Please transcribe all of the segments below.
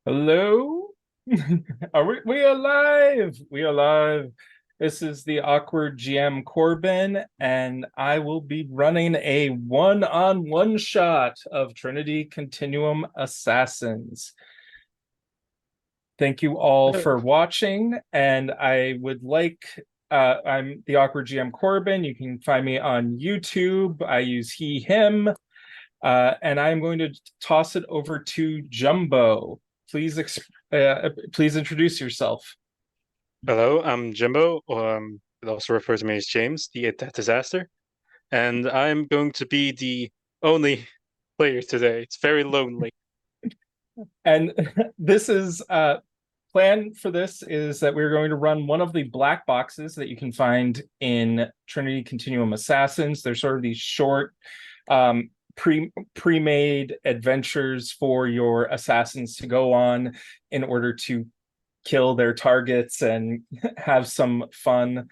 Hello? Are we alive? We alive. This is the awkward GM Corbin, and I will be running a one-on-one shot of Trinity Continuum Assassins. Thank you all for watching, and I would like I'm the awkward GM Corbin. You can find me on YouTube. I use he, him. And I'm going to toss it over to Jumbo. Please, please introduce yourself. Hello, I'm Jimbo, it also refers to me as James, the It That Disaster, and I'm going to be the only player today. It's very lonely. And this is plan for this is that we're going to run one of the black boxes that you can find in Trinity Continuum Assassins. They're sort of these short pre-made adventures for your assassins to go on in order to kill their targets and have some fun.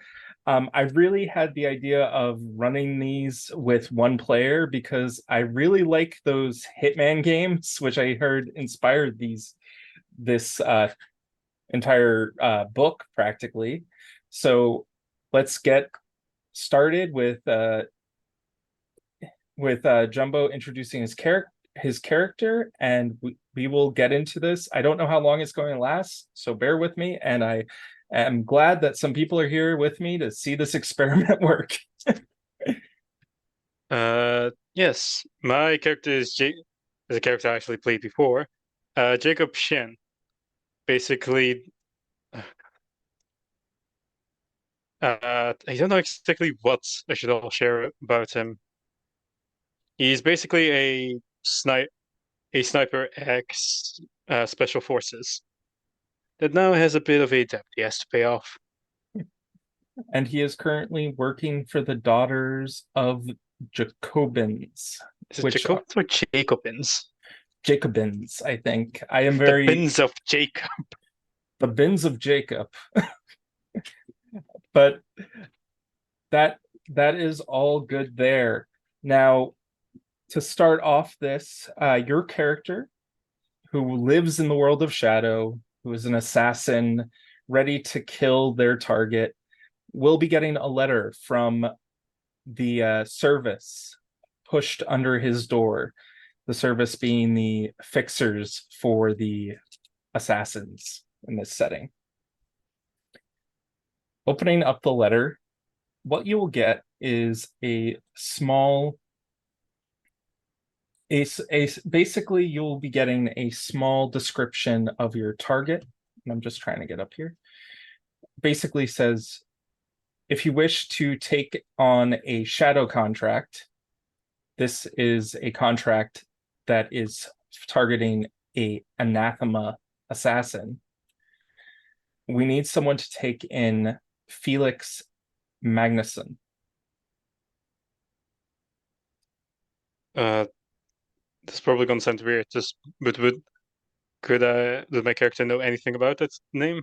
I really had the idea of running these with one player because I really like those Hitman games, which I heard inspired this entire book practically. So let's get started with Jumbo introducing his character, and we will get into this. I don't know how long it's going to last, so bear with me. And I am glad that some people are here with me to see this experiment work. Yes, my character is a character I actually played before. Jacob Shin. Basically, I don't know exactly what I should all share about him. He's basically a sniper ex special forces that now has a bit of a debt he has to pay off. And he is currently working for the Daughters of Jacobins, Is it which Jacobins or Jacobins? Jacobins, I think. I am The very Bins of Jacob. the Bins of Jacob. But that that is all good there. Now, to start off this, your character, who lives in the world of shadow, who is an assassin ready to kill their target, will be getting a letter from the service pushed under his door. The service being the fixers for the assassins in this setting. Opening up the letter, what you will get is a small basically you'll be getting a small description of your target. And I'm just trying to get up here. Basically says, if you wish to take on a shadow contract, this is a contract that is targeting a anathema assassin. We need someone to take in Felix Magnuson. Uh, this is probably gonna sound weird. But does my character know anything about that name?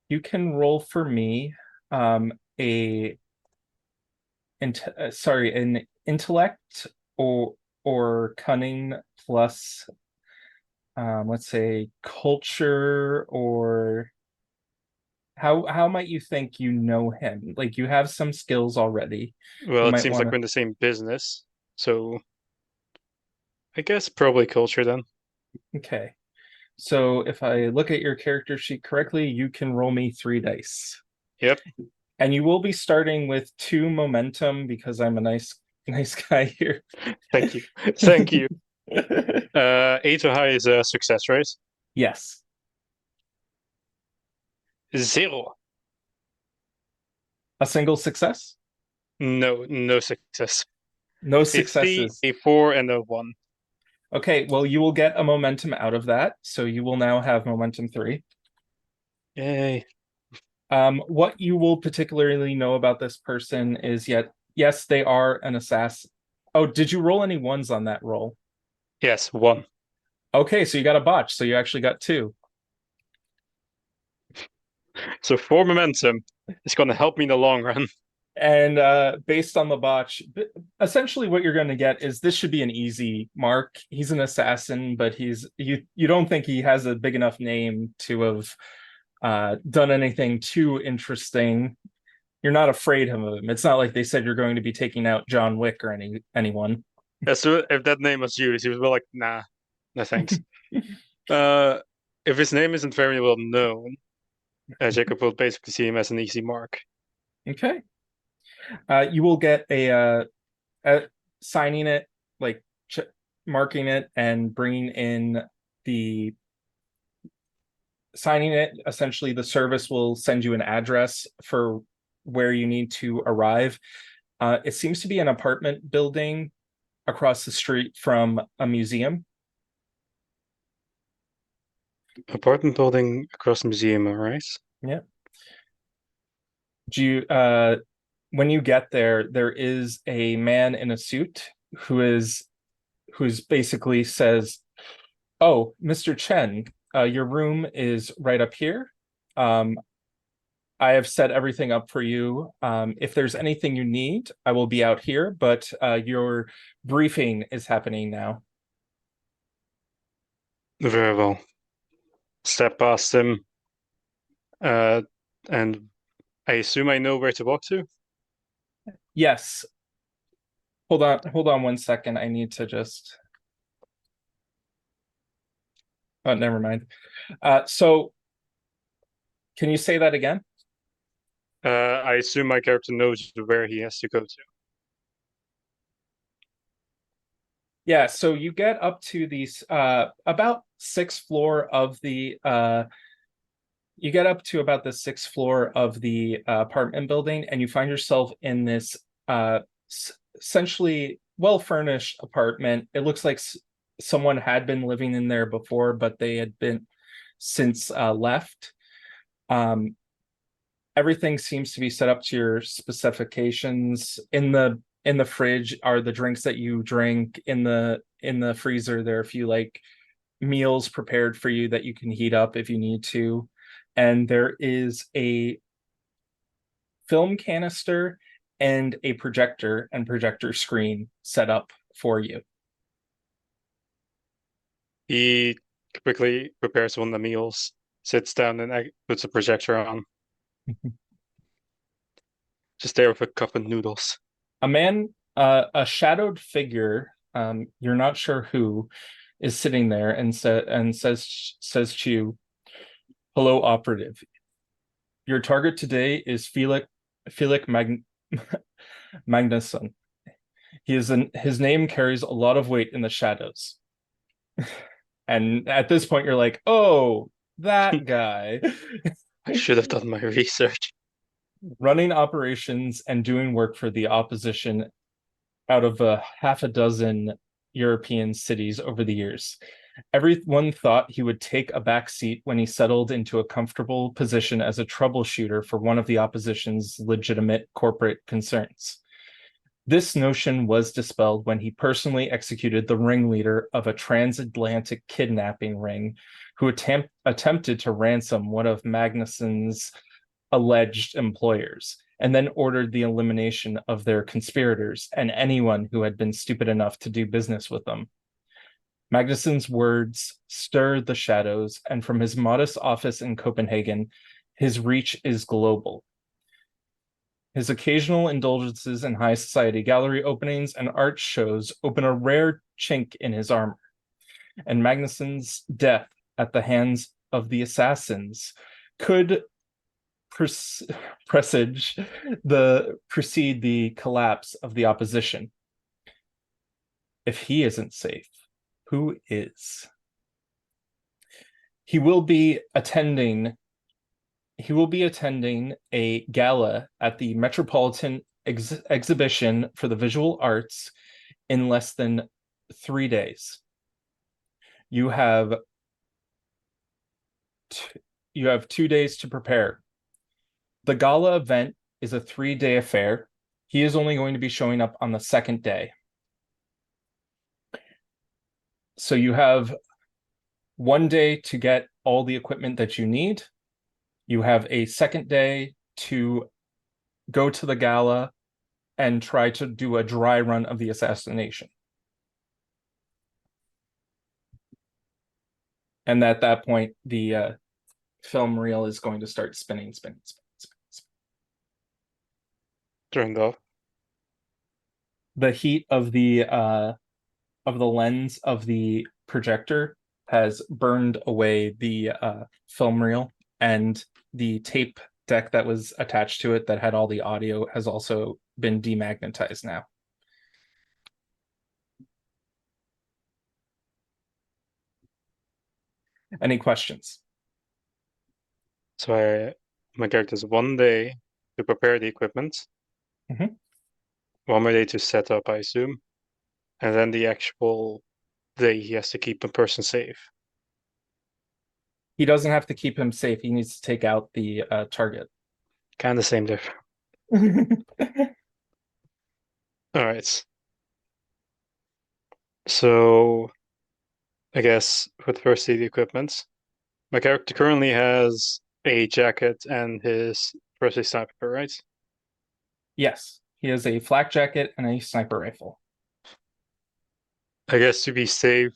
You can roll for me a an intellect or cunning plus let's say culture, or how might you think you know him? Like, you have some skills already. You Well, it might seems want like to. we're in the same business, so I guess probably culture then. Okay. So if I look at your character sheet correctly, you can roll me 3 dice. Yep. And you will be starting with 2 momentum because I'm a nice guy here. Thank you. Thank you. Eight or high is a success, right? Yes. Zero. A single success? No, no success. No A three, successes. a four, and a one. Okay, well, you will get a momentum out of that. So you will now have momentum 3. Yay. What you will particularly know about this person is, yet, yes, they are an assassin. Oh, did you roll any ones on that roll? Yes, one. Okay, so you got a botch. So you actually got 2. So four momentum is gonna help me in the long run. And based on the botch, essentially what you're going to get is this should be an easy mark. He's an assassin, but you don't think he has a big enough name to have done anything too interesting. You're not afraid of him. It's not like they said you're going to be taking out John Wick or anyone. So if that name was used, he was like, nah, no thanks. Uh, if his name isn't very well known, Jacob will basically see him as an easy mark. Okay. You will get a signing it, like marking it and bringing in the signing it. Essentially, the service will send you an address for where you need to arrive. It seems to be an apartment building across the street from a museum. Apartment building across the museum, all right? Yeah. Do you when you get there, there is a man in a suit who's basically says, "Oh, Mr. Chen, your room is right up here. Um, I have set everything up for you. If there's anything you need, I will be out here, but your briefing is happening now." Very well. Step past him, uh, and I assume I know where to walk to. Yes. Hold on 1 second. I need to just oh, never mind. So can you say that again? I assume my character knows where he has to go to. Yeah, so you get up to these about sixth floor of the you get up to about the sixth floor of the apartment building, and you find yourself in this essentially well-furnished apartment. It looks like someone had been living in there before, but they had been since left. Um, Everything seems to be set up to your specifications. In the fridge are the drinks that you drink. In the freezer, there are a few like meals prepared for you that you can heat up if you need to. And there is a film canister and a projector and projector screen set up for you. He quickly prepares one of the meals, sits down, and puts a projector on. Just there with a cup of noodles. A man, a shadowed figure, you're not sure who, is sitting there and says to you, "Hello, operative. Your target today is Felix Magnusson. His name carries a lot of weight in the shadows." And at this point, you're like, "Oh, that guy." I should have done my research. Running operations and doing work for the opposition out of a half a dozen European cities over the years. Everyone thought he would take a back seat when he settled into a comfortable position as a troubleshooter for one of the opposition's legitimate corporate concerns. This notion was dispelled when he personally executed the ringleader of a transatlantic kidnapping ring who attempted to ransom one of Magnusson's alleged employers, and then ordered the elimination of their conspirators and anyone who had been stupid enough to do business with them. Magnusson's words stir the shadows, and from his modest office in Copenhagen, his reach is global. His occasional indulgences in high society gallery openings and art shows open a rare chink in his armor, and Magnusson's death at the hands of the assassins could presage precede the collapse of the opposition. If he isn't safe, who is? He will be attending a gala at the Metropolitan Exhibition for the Visual Arts in less than 3 days. You have 2 days to prepare. The gala event is a 3-day affair. He is only going to be showing up on the second day. So you have 1 day to get all the equipment that you need. You have a second day to go to the gala and try to do a dry run of the assassination. And at that point, the film reel is going to start spinning, spinning, spinning, spinning, spinning. Turned off. The heat of the lens of the projector has burned away the film reel, and the tape deck that was attached to it that had all the audio has also been demagnetized now. Any questions? So my character's 1 day to prepare the equipment, Mhm. 1 more day to set up, I assume, and then the actual day he has to keep a person safe. He doesn't have to keep him safe. He needs to take out the target. Kind of same difference. All right. So I guess with firstly the equipment, my character currently has a jacket and his first aid sniper, right? Yes, he has a flak jacket and a sniper rifle. I guess to be safe,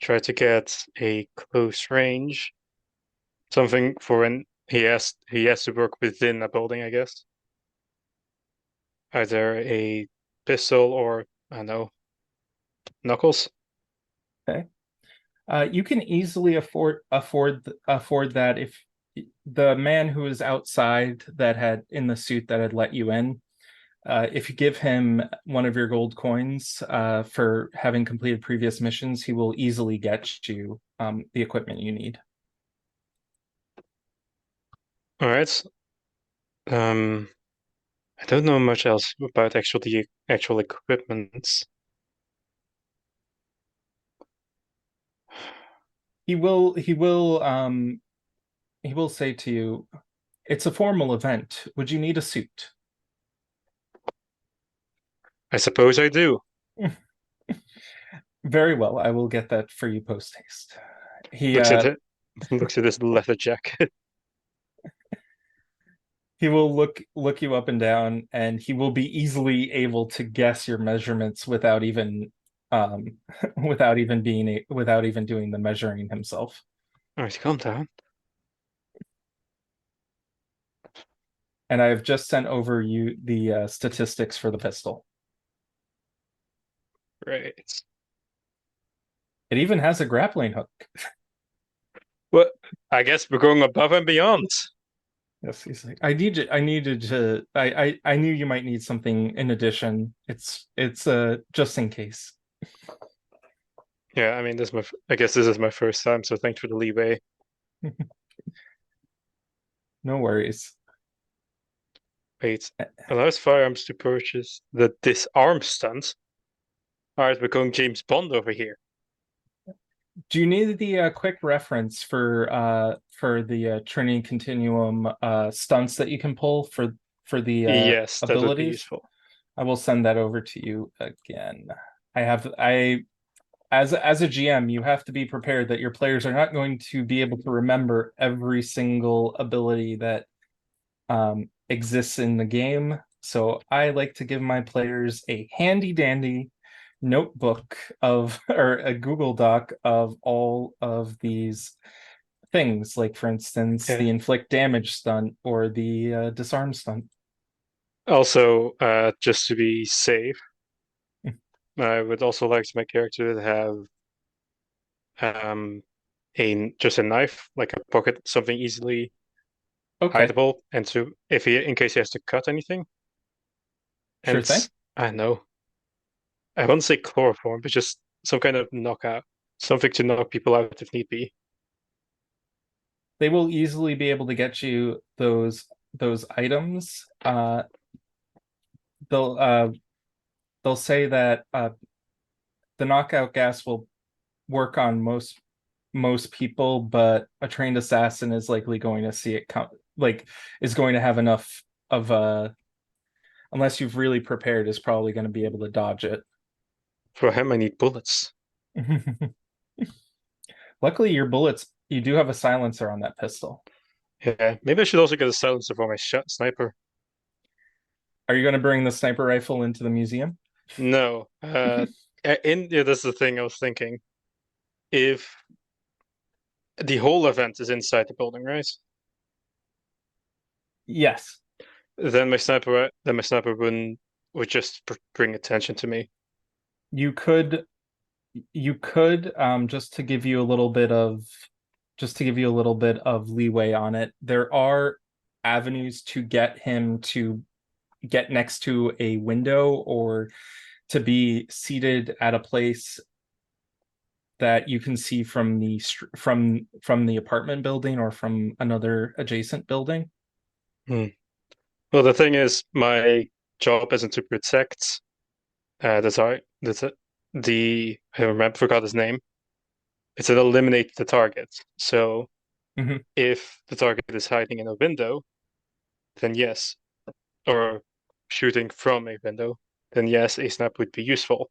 try to get a close range, something for when he has to work within a building, I guess. Either a pistol or I don't know, knuckles. Okay. You can easily afford that if the man who was outside that had in the suit that had let you in, if you give him one of your gold coins for having completed previous missions, he will easily get you the equipment you need. All right. Um, I don't know much else about the actual equipment. He will say to you, "It's a formal event. Would you need a suit?" I suppose I do. Very well, I will get that for you post haste. He Looks at uh it. Looks at this leather jacket. he will look you up and down, and he will be easily able to guess your measurements without even um without even doing the measuring himself. All right, calm down. And I have just sent over you the statistics for the pistol. Right. It even has a grappling hook. Well, I guess we're going above and beyond. Yes, he's like, I needed to I knew you might need something in addition. It's just in case. Yeah, I mean, I guess this is my first time, so thanks for the leeway. No worries. Wait, allows firearms to purchase the disarm stunt. All right, we're going James Bond over here. Do you need the quick reference for the Trinity Continuum stunts that you can pull for the Yes, that would be abilities? useful. I will send that over to you again. I as a GM, you have to be prepared that your players are not going to be able to remember every single ability that exists in the game. So I like to give my players a handy dandy notebook of or a Google Doc of all of these things, like for instance, Yeah. the inflict damage stunt or the disarm stunt. Also, just to be safe, I would also like my character to have um a just a knife, like a pocket, something easily Okay, hideable, and to if he in case he has to cut anything. sure And thing. I know I won't say chloroform, but just some kind of knockout, something to knock people out if need be. They will easily be able to get you those items. They'll uh, they'll say that the knockout gas will work on most people, but a trained assassin is likely going to see it come, like is going to have enough of a unless you've really prepared, is probably going to be able to dodge it. For him, I need bullets. Luckily, your bullets, you do have a silencer on that pistol. Yeah, maybe I should also get a silencer for my shot sniper. Are you going to bring the sniper rifle into the museum? No. Yeah, that's the thing I was thinking. If the whole event is inside the building, right? Yes. Then my sniper would just bring attention to me. You could just to give you a little bit of leeway on it. There are avenues to get him to get next to a window or to be seated at a place that you can see from the apartment building or from another adjacent building. Hmm. Well, the thing is, my job isn't to protect the I remember forgot his name. It's to eliminate the target. So Mhm. if the target is hiding in a window, then yes, or shooting from a window, then yes, a snap would be useful.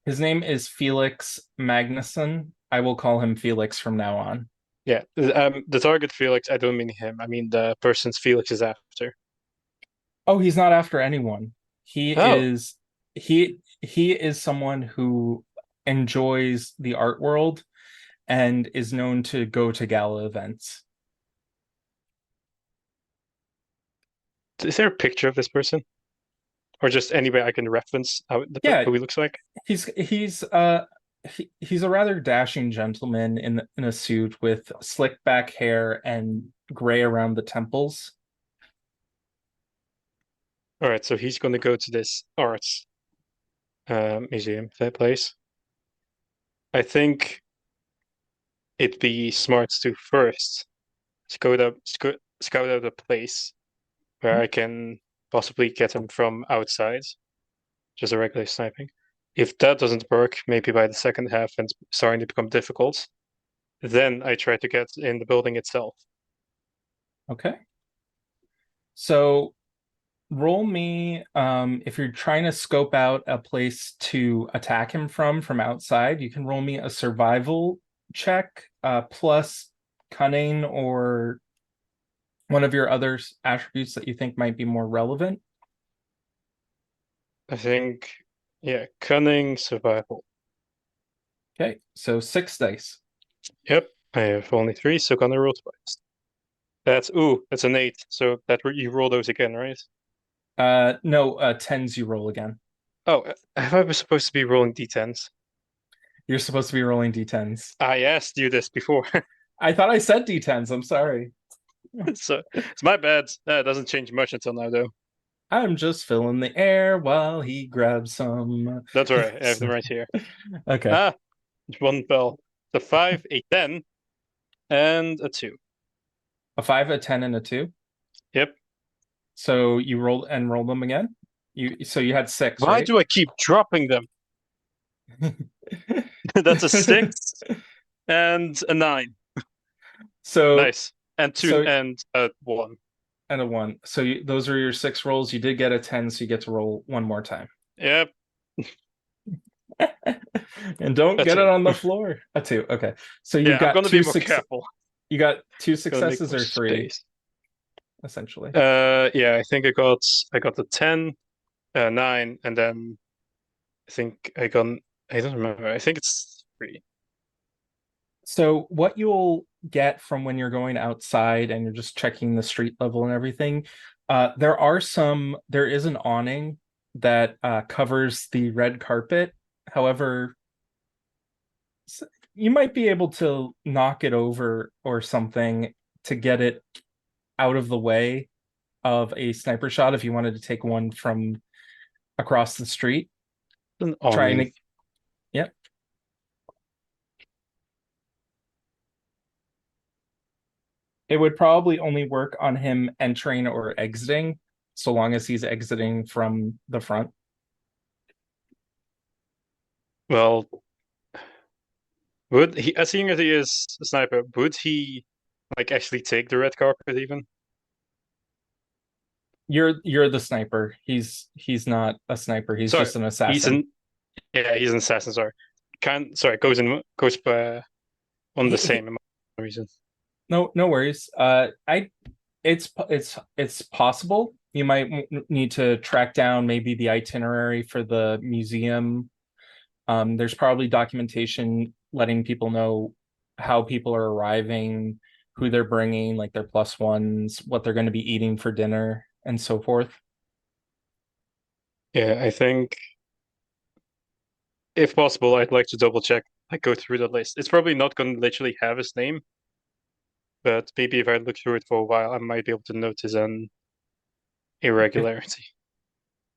His name is Felix Magnuson. I will call him Felix from now on. Yeah, the target Felix, I don't mean him. I mean the person's Felix is after. Oh, he's not after anyone. He Oh, is he is someone who enjoys the art world and is known to go to gala events. is there a picture of this person, or just any way I can reference Yeah, who he looks like? he's a rather dashing gentleman in a suit with slick back hair and gray around the temples. All right, so he's going to go to this arts museum, that place. I think it'd be smart to first scout out a place where I can possibly get him from outside, just a regular sniping. If that doesn't work, maybe by the second half and it's starting to become difficult, then I try to get in the building itself. Okay. So roll me if you're trying to scope out a place to attack him from outside, you can roll me a survival check plus cunning or one of your other attributes that you think might be more relevant. I think, yeah, cunning survival. Okay, so 6 dice. Yep, I have only three, so gonna roll twice. That's an eight. So you roll those again, right? No, tens you roll again. Oh, have I was supposed to be rolling d10s? You're supposed to be rolling d10s. I asked you this before, I thought I said d10s. I'm sorry. so it's my bad. That doesn't change much until now, though. I'm just filling the air while he grabs some. That's all right. I have them right here. Okay. Ah, one fell. The five, a 10, and a two. A 5, a 10, and a 2. Yep. So you roll them again. You had 6, Why right? do I keep dropping them? That's a six and a nine. so Nice. And two so and a one. and a 1. So those are your 6 rolls. You did get a 10, so you get to roll one more time. Yep. And don't A get it two. on the floor. A 2. Okay. So Yeah, I'm gonna be more careful. you got two Gonna make successes more or 3 space. essentially. Yeah, I think I got the 10, nine, and then I think I don't remember. I think it's three. So what you'll get from when you're going outside and you're just checking the street level and everything, there is an awning that covers the red carpet. However, you might be able to knock it over or something to get it out of the way of a sniper shot if you wanted to take one from across the street. An Trying awning. to, yep. It would probably only work on him entering or exiting, so long as he's exiting from the front. Well, would he, as seeing as he is a sniper, would he like actually take the red carpet even? You're the sniper. He's not a sniper. He's Sorry, just an he's assassin. an yeah, he's an assassin. Sorry, can sorry goes on the He same reason. no worries. I it's possible. You might need to track down maybe the itinerary for the museum. There's probably documentation letting people know how people are arriving, who they're bringing, like their plus ones, what they're going to be eating for dinner, and so forth. Yeah, I think if possible, I'd like to double check, like go through the list. It's probably not going to literally have his name, but maybe if I look through it for a while, I might be able to notice an If irregularity.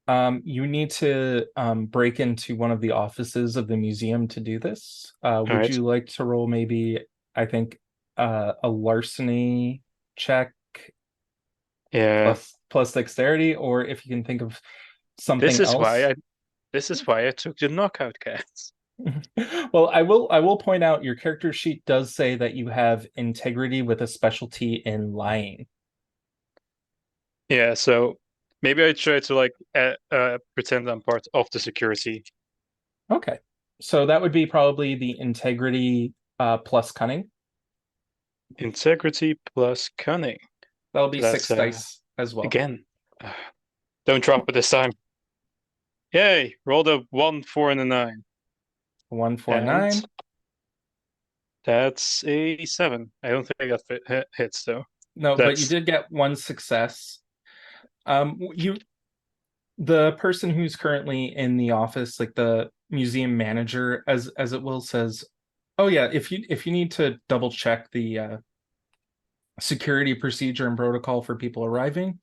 You need to break into one of the offices of the museum to do this. All Would right. you like to roll maybe, I think, a larceny check Yeah. plus dexterity, or if you can think of This something is why else? I this is why I took the knockout cats. Well, I will point out your character sheet does say that you have integrity with a specialty in lying. Yeah, so maybe I try to like pretend I'm part of the security. Okay. So that would be probably the integrity plus cunning. Integrity plus cunning. That'll be So that's 6 dice as well. again. uh, don't drop it this time. Yay! Rolled a 1, 4, and a 9. One, four, And nine. that's a 7. I don't think that hits though. No, but you That's did get one success. You the person who's currently in the office, like the museum manager, as it will says, oh yeah, if you need to double check the security procedure and protocol for people arriving,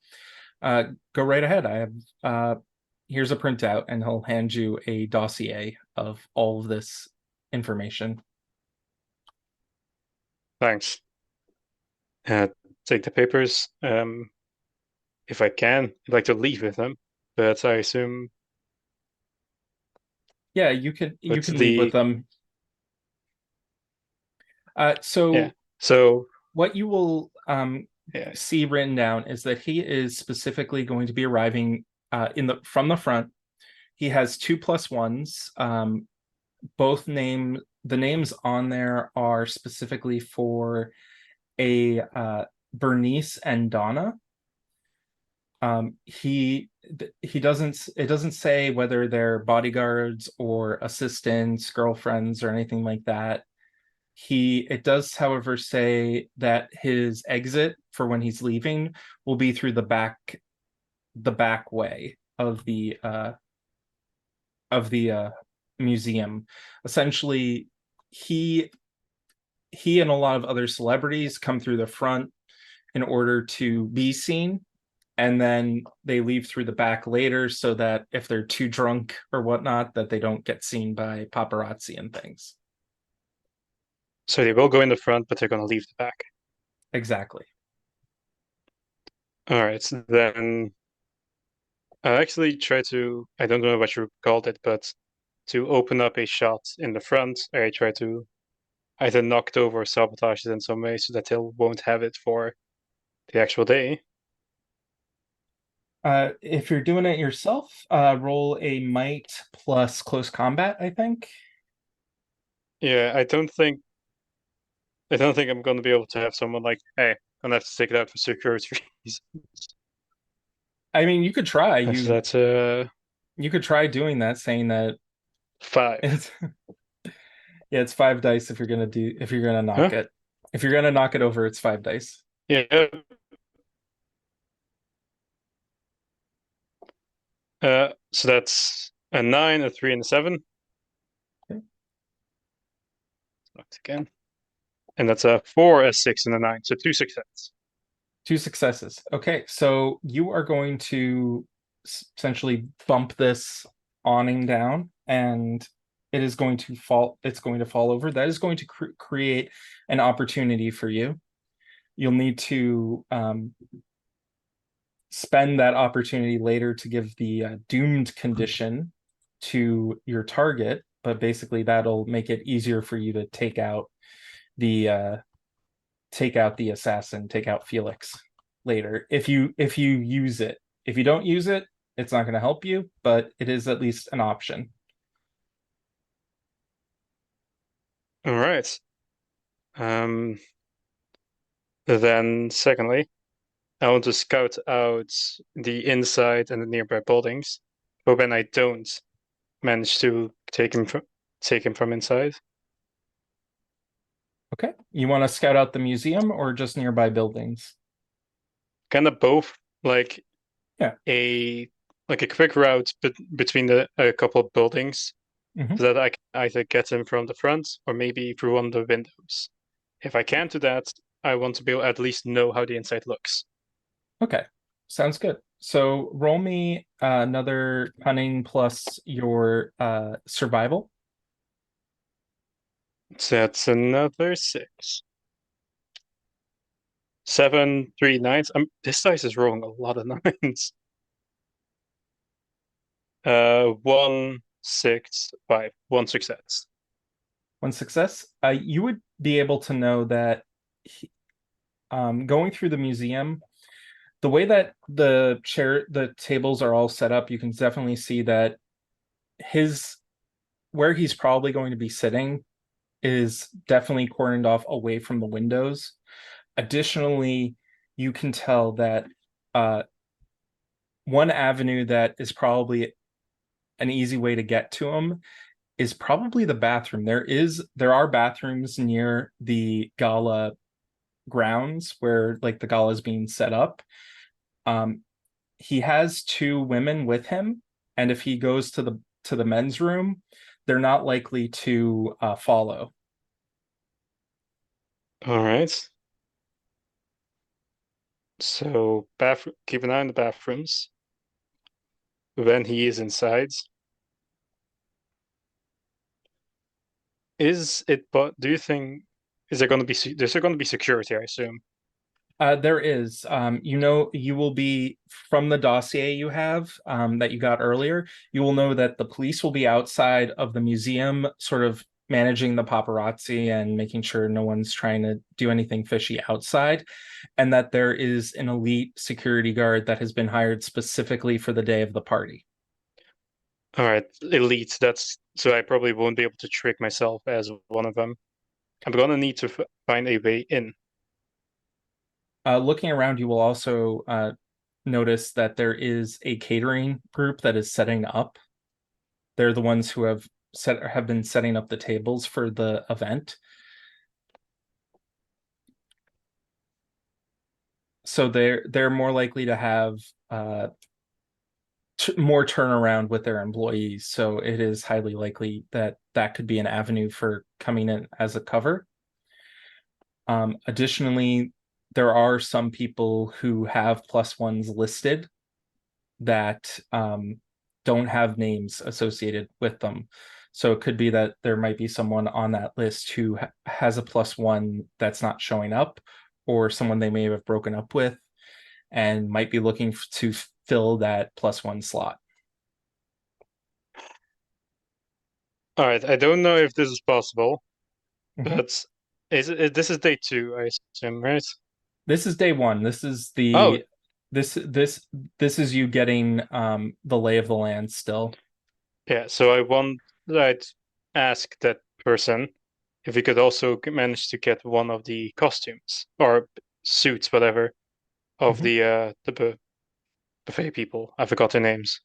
uh, go right ahead. I have here's a printout, and he'll hand you a dossier of all of this information. thanks. Uh, take the papers. If I can, I'd like to leave with them, but I assume. Yeah, you But can leave with the them. yeah. So So what you will yeah. see written down is that he is specifically going to be arriving in the from the front. He has two plus ones. Both name the names on there are specifically for a Bernice and Donna. He doesn't it doesn't say whether they're bodyguards or assistants, girlfriends, or anything like that. It does, however, say that his exit for when he's leaving will be through the back way of the museum. Essentially, he he and a lot of other celebrities come through the front in order to be seen, and then they leave through the back later so that if they're too drunk or whatnot, that they don't get seen by paparazzi and things. So they will go in the front, but they're gonna leave the back. Exactly. All right. So then I actually try to. I don't know what you called it, but to open up a shot in the front, I try to either knock it over or sabotage it in some way so that they won't have it for the actual day. If you're doing it yourself, roll a might plus close combat, I think. Yeah, I don't think I'm gonna be able to have someone like, hey, I'm gonna have to take it out for security reasons. I mean, you could try. So that's You could try doing that, saying that 5. it's yeah, it's 5 dice if you're gonna knock Huh? it. If you're gonna knock it over, it's 5 dice. Yeah. So that's a 9, a 3, and a 7. Okay. Knocked again. And that's a 4, a 6, and a 9. So 2 successes. Two successes. Okay, so you are going to essentially bump this awning down, and it is going to fall. It's going to fall over. That is going to create an opportunity for you. You'll need to spend that opportunity later to give the doomed condition to your target, but basically that'll make it easier for you to the take out the assassin, take out Felix later if you use it. If you don't use it, it's not going to help you, but it is at least an option. All right. Then secondly, I want to scout out the inside and the nearby buildings. But when I don't manage to take him from inside, Okay. You want to scout out the museum or just nearby buildings? kind of both, like Yeah. a like a quick route between the a couple of buildings, Hmm. so that I can either get him from the front or maybe through one of the windows. If I can't do that, I want to be able to at least know how the inside looks. Okay. Sounds good. So roll me another cunning plus your survival. So that's another 6. 7, 3 nines. This dice is rolling a lot of nines. 1, 6, 5. One success. One success. You would be able to know that going through the museum, the way that the tables are all set up, you can definitely see that his where he's probably going to be sitting is definitely cordoned off away from the windows. Additionally, you can tell that uh, one avenue that is probably an easy way to get to him is probably the bathroom. There are bathrooms near the gala grounds where like the gala is being set up. Um, he has two women with him, and if he goes to the men's room, they're not likely to follow. All right. So bathroom. Keep an eye on the bathrooms when he is inside. Is it? But do you think is there going to be there's going to be security? I assume. There is. You know, you will be from the dossier you have that you got earlier. You will know that the police will be outside of the museum, sort of managing the paparazzi and making sure no one's trying to do anything fishy outside, and that there is an elite security guard that has been hired specifically for the day of the party. All right, elite. That's so I probably won't be able to trick myself as one of them. I'm gonna need to find a way in. Looking around, you will also notice that there is a catering group that is setting up. They're the ones who have been setting up the tables for the event. So they're more likely to have more turnaround with their employees. So it is highly likely that that could be an avenue for coming in as a cover. Additionally, there are some people who have plus ones listed that don't have names associated with them. So it could be that there might be someone on that list who has a plus one that's not showing up, or someone they may have broken up with and might be looking to fill that plus one slot. All right, I don't know if this is possible, Mhm. but this is day 2, I assume, right? This is day one. Oh, This this this is you getting the lay of the land still. yeah. So I'd ask that person if he could also manage to get one of the costumes or suits, whatever, of Mhm. the buffet people. I forgot their names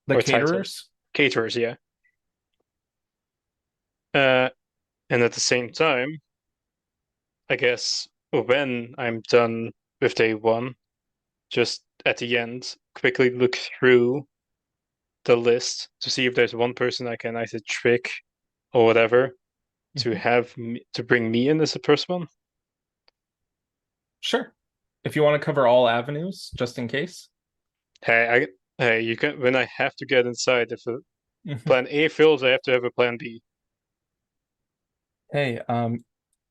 The or titles. caterers. Caterers, yeah. Uh, and at the same time, I guess when I'm done with day 1, just at the end, quickly look through the list to see if there's one person I can either trick or whatever to Mhm. to bring me in as the first one. Sure. If you want to cover all avenues, just in case. Hey, you can when I have to get inside. If Mhm. plan A fails, I have to have a plan B. Hey,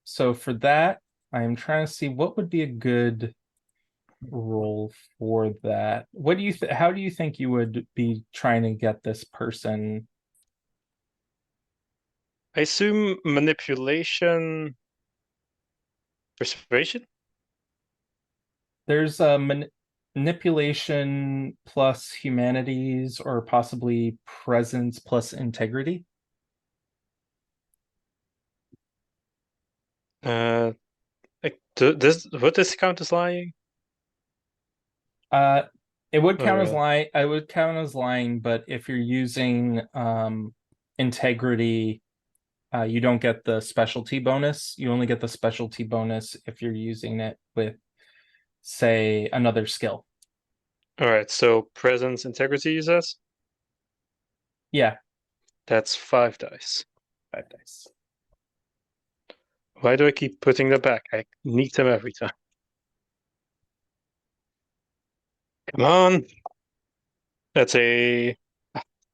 so for that, I'm trying to see what would be a good role for that. What do you how do you think you would be trying to get this person? I assume manipulation, persuasion. There's a manipulation plus humanities or possibly presence plus integrity. Like this, would this count as lying? Uh, it would Oh, count as really? lying. I would count as lying, but if you're using integrity, you don't get the specialty bonus. You only get the specialty bonus if you're using it with, say, another skill. All right. So presence, integrity, you says? Yeah, That's 5 dice. 5 dice. Why do I keep putting them back? I need them every time. Come on. That's a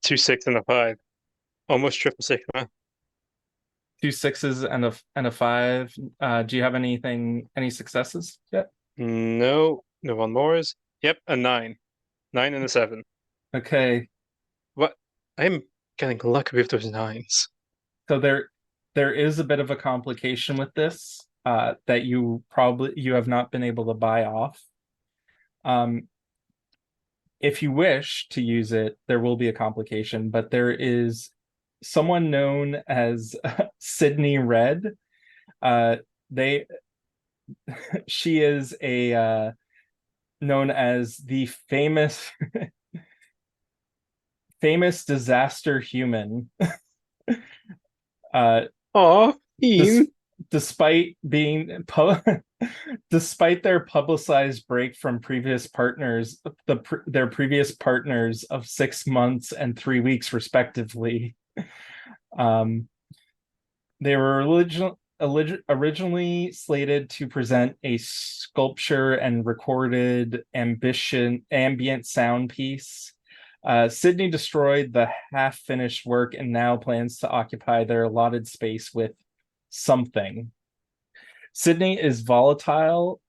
2, 6, and a 5. Almost triple six, man. Two sixes and a five. Do you have any successes yet? No, no one more is. Yep, a 9. 9 and a 7. Okay, What? I'm getting lucky with those nines. so there is a bit of a complication with this that you have not been able to buy off. Um, if you wish to use it, there will be a complication, but there is someone known as Sydney Red. They she is a known as the famous disaster human. Uh, Aw, dis- Ian. despite being despite their publicized break from previous partners, their previous partners of 6 months and 3 weeks, respectively. Um, they were originally slated to present a sculpture and recorded ambient sound piece. Sydney destroyed the half-finished work and now plans to occupy their allotted space with something. Sydney is volatile,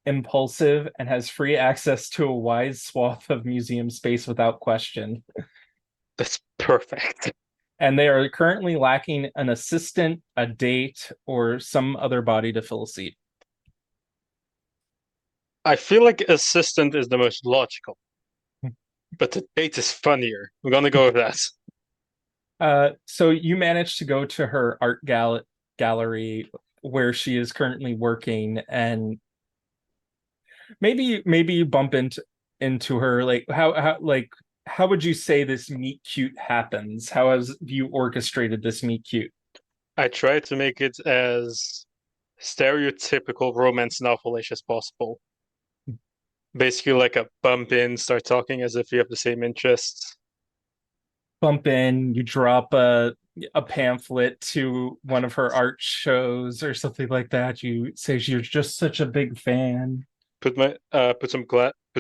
impulsive, and has free access to a wide swath of museum space without question. That's perfect. And they are currently lacking an assistant, a date, or some other body to fill a seat. I feel like assistant is the most logical, but the date is funnier. I'm gonna go with that. So you managed to go to her gallery where she is currently working, and maybe you bump into her. Like how would you say this meet cute happens? How has you orchestrated this meet cute? I tried to make it as stereotypical romance novel-ish as possible. Basically, like a bump in, start talking as if you have the same interests. Bump in, you drop a pamphlet to one of her art shows or something like that. You say you're just such a big fan. Put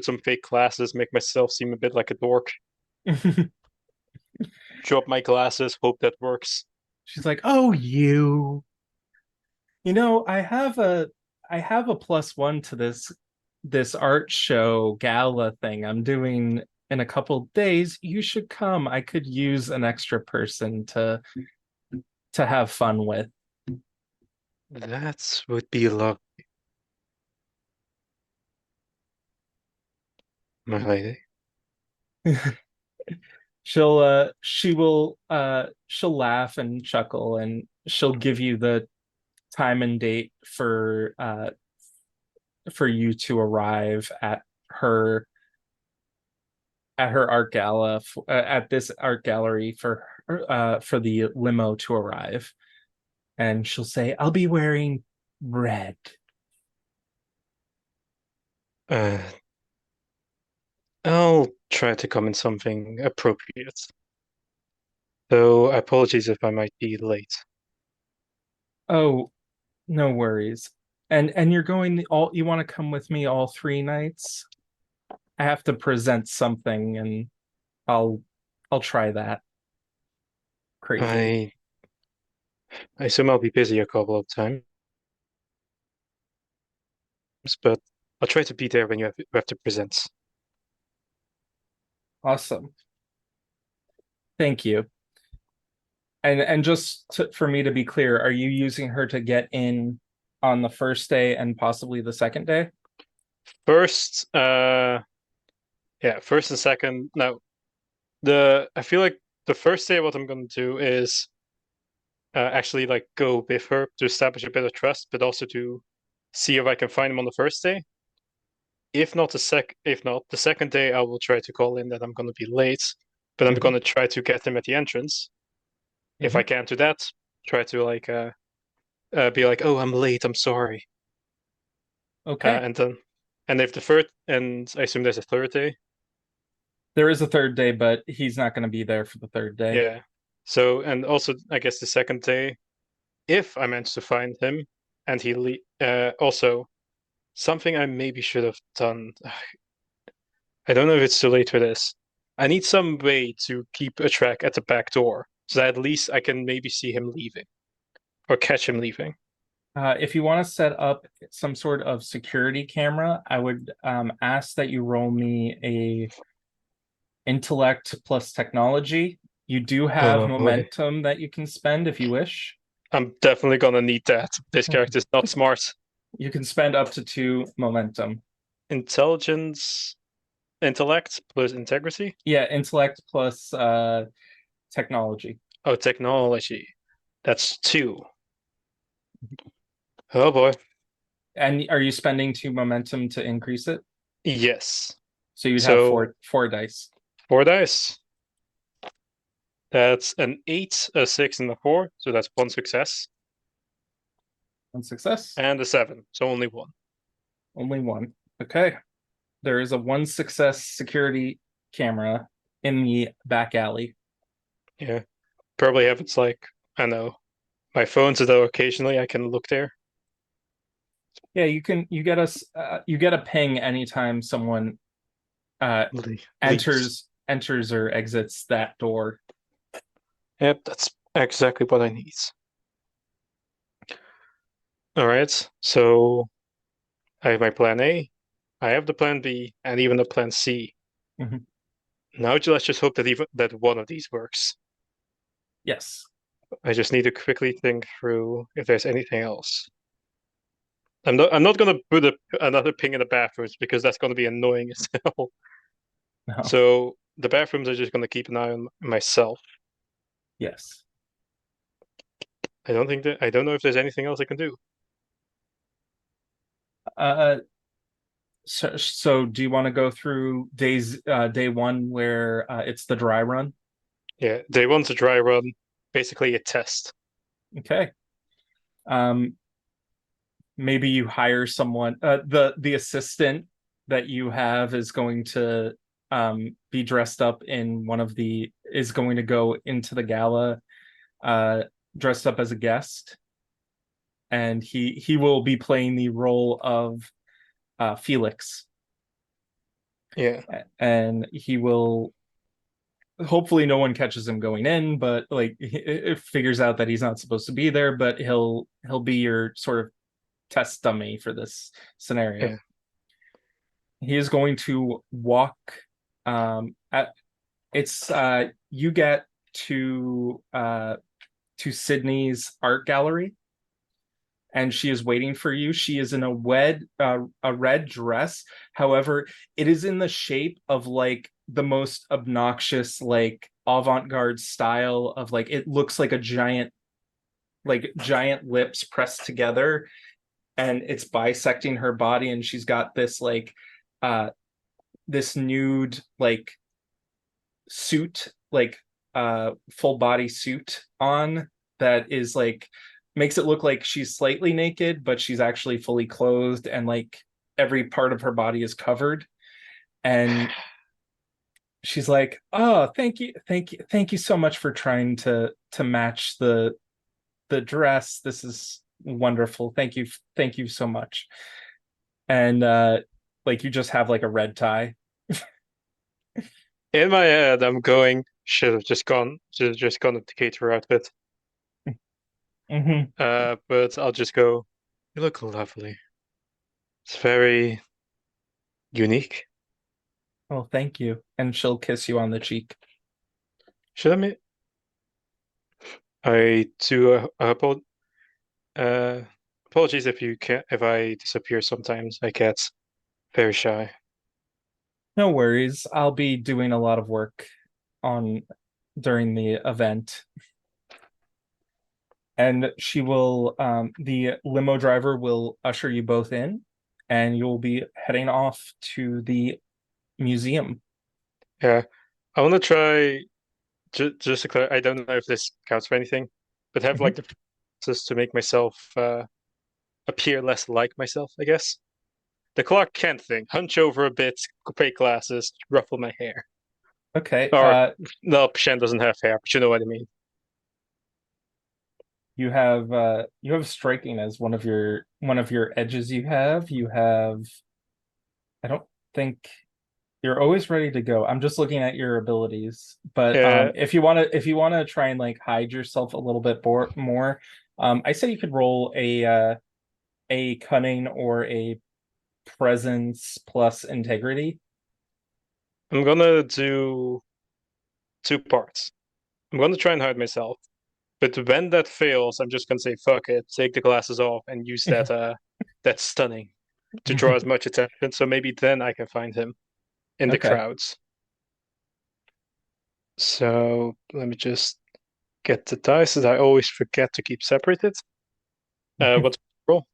some fake glasses, make myself seem a bit like a dork. Drop my glasses, hope that works. She's like, "Oh, you. You know, I have a +1 to this art show gala thing I'm doing in a couple days. You should come. I could use an extra person to have fun with." That would be love, my lady. She'll laugh and chuckle, and she'll give you the time and date for you to arrive her at her art gala at this art gallery for the limo to arrive. And she'll say, "I'll be wearing red." Uh, I'll try to come in something appropriate. Though apologies if I might be late. Oh, no worries. And you're going all you want to come with me all 3 nights? I have to present something, and I'll I'll try that. Crazy. I I assume I'll be busy a couple of times, but I'll try to be there when you have to present. Awesome. Thank you. And for me to be clear, are you using her to get in on the first day and possibly the second day? First, yeah, first and second. Now, the I feel like the first day what I'm gonna do is actually like go with her to establish a bit of trust, but also to see if I can find him on the first day. If not the second day, I will try to call in that I'm gonna be late, but I'm Mhm. gonna try to get him at the entrance. If I Mhm. can't do that, try to be like, oh, I'm late, I'm sorry. Okay. And then and if the third and I assume there's a third day. There is a third day, but he's not going to be there for the third day. Yeah. So and also I guess the second day, if I manage to find him and also something I maybe should have done. I don't know if it's too late for this. I need some way to keep a track at the back door so that at least I can maybe see him leaving or catch him leaving. If you want to set up some sort of security camera, I would ask that you roll me a intellect plus technology. You do have Oh boy. momentum that you can spend if you wish. I'm definitely gonna need that. This character's not smart. You can spend up to two momentum. Intelligence, intellect plus integrity. Yeah, intellect plus technology. Oh, technology. That's two. Oh boy. And are you spending two momentum to increase it? Yes. So you'd have So four dice. 4 dice. That's an 8, a 6, and a 4. So that's one success. One success, And a 7. So only one. only one. Okay. There is a one success security camera in the back alley. Yeah. Probably have it's like, I know, my phone so that occasionally I can look there. Yeah, you get a ping anytime someone Leaves. enters or exits that door. Yep, that's exactly what I need. All right. So I have my plan A, I have the plan B, and even the plan C. Mhm. Now let's just hope that even that one of these works. Yes. I just need to quickly think through if there's anything else. I'm not gonna put another ping in the bathrooms because that's gonna be annoying as hell. No. So the bathrooms are just gonna keep an eye on myself. Yes. I don't know if there's anything else I can do. Uh, so do you want to go through day one where it's the dry run? Yeah, day one's a dry run, basically a test. Okay. Um, maybe you hire someone. The assistant that you have is going to be dressed up in one of the is going to go into the gala uh, dressed up as a guest, and he will be playing the role of Felix, Yeah, and he will hopefully no one catches him going in, but like it figures out that he's not supposed to be there, but he'll be your sort of test dummy for this scenario. yeah, He is going to walk at it's you get to Sydney's art gallery, and she is waiting for you. She is in a red dress. However, it is in the shape of like the most obnoxious like avant-garde style of like it looks like a giant lips pressed together, and it's bisecting her body, and she's got this like uh this nude like suit, like full body suit on that is like makes it look like she's slightly naked, but she's actually fully clothed, and like every part of her body is covered. And she's like, "Oh, thank you so much for trying to match the dress. This is wonderful. Thank you so much." And like you just have like a red tie. in my head, I'm going. Should have just gone with the caterer outfit. Mm-hmm. But I'll just go. You look lovely. It's very unique. Oh, thank you. And she'll kiss you on the cheek. Should I? I do. Uh, apologies if you can if I disappear sometimes. I get very shy. No worries. I'll be doing a lot of work on during the event. And the limo driver will usher you both in. and you'll be heading off to the museum. Yeah, I want to try just to clear. I don't know if this counts for anything, but have Mhm. like the process to make myself appear less like myself, I guess. The Clark Kent thing: hunch over a bit, fake glasses, ruffle my hair. Okay. Or no, Shen doesn't have hair, but you know what I mean. You have striking as one of your edges you have. You have I don't think you're always ready to go. I'm just looking at your abilities. But Yeah, if you want to try and like hide yourself a little bit more, I say you could roll a cunning or a presence plus integrity. I'm gonna do two parts. I'm gonna try and hide myself, but when that fails, I'm just gonna say fuck it, take the glasses off, and use that stunning to draw as much attention. So maybe then I can find him in the Okay. crowds. So let me just get the dice, as I always forget to keep separated. What's roll?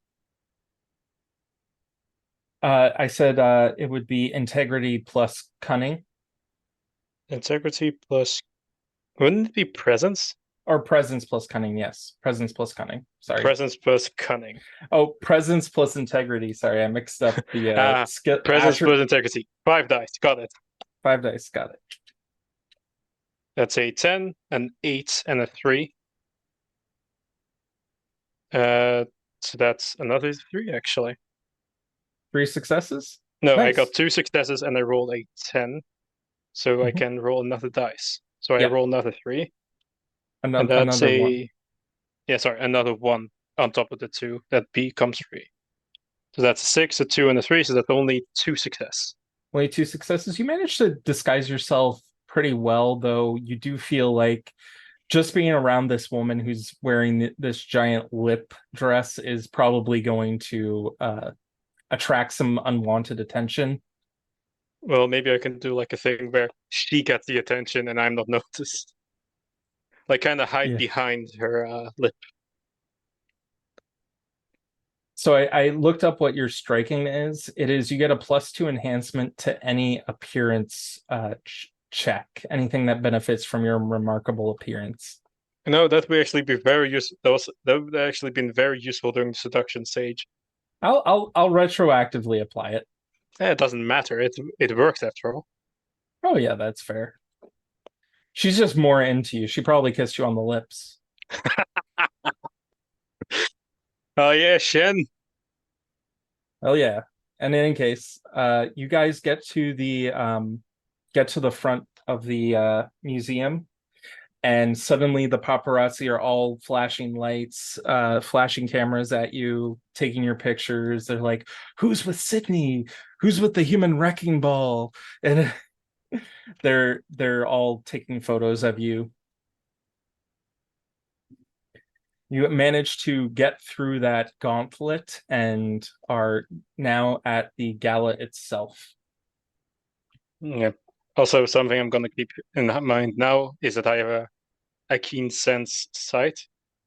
I said it would be integrity plus cunning Integrity plus. Wouldn't it be presence? or presence plus cunning. Yes, presence plus cunning. Sorry. Presence plus cunning. Oh, presence plus integrity. Sorry, I mixed up the Ah, skill presence attribute. plus integrity. 5 dice. Got it. 5 dice. Got it. That's a 10, an 8, and a 3. Uh, so that's another 3, actually. 3 successes. No, I got Nice. 2 successes and I rolled a 10. So I Mhm. can roll another dice. So I Yeah, roll another 3. And that's another one. yeah, sorry, another 1 on top of the 2. That becomes 3. So that's a 6, a 2, and a 3. So that's only 2 success. Only 2 successes. You managed to disguise yourself pretty well, though. You do feel like just being around this woman who's wearing this giant lip dress is probably going to attract some unwanted attention. Well, maybe I can do like a thing where she gets the attention and I'm not noticed. Like kind of hide Yeah. behind her lip. So I looked up what your striking is. It is you get a +2 enhancement to any appearance check, anything that benefits from your remarkable appearance. That would actually be very useful. That would actually been very useful during the seduction stage. I'll retroactively apply it. It doesn't matter. It works after all. Oh yeah, that's fair. She's just more into you. She probably kissed you on the lips. Oh yeah, Shen. Oh yeah. And in any case, you guys get to the front of the museum, and suddenly the paparazzi are all flashing lights, flashing cameras at you, taking your pictures. They're like, "Who's with Sydney? Who's with the human wrecking ball?" And they're all taking photos of you. You manage to get through that gauntlet and are now at the gala itself. Yeah. Also, something I'm gonna keep in mind now is that I have a keen sense sight,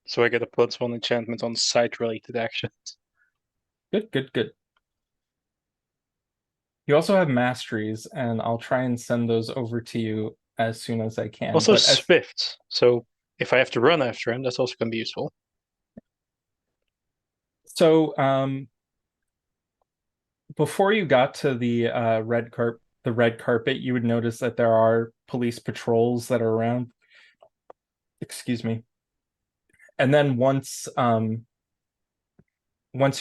so I get a +1 enchantment on sight-related actions. Good, good, good. You also have masteries, and I'll try and send those over to you as soon as I can. Also, But as swift. So if I have to run after him, that's also gonna be useful. so, before you got to the red carpet, you would notice that there are police patrols that are around. Excuse me. And then once you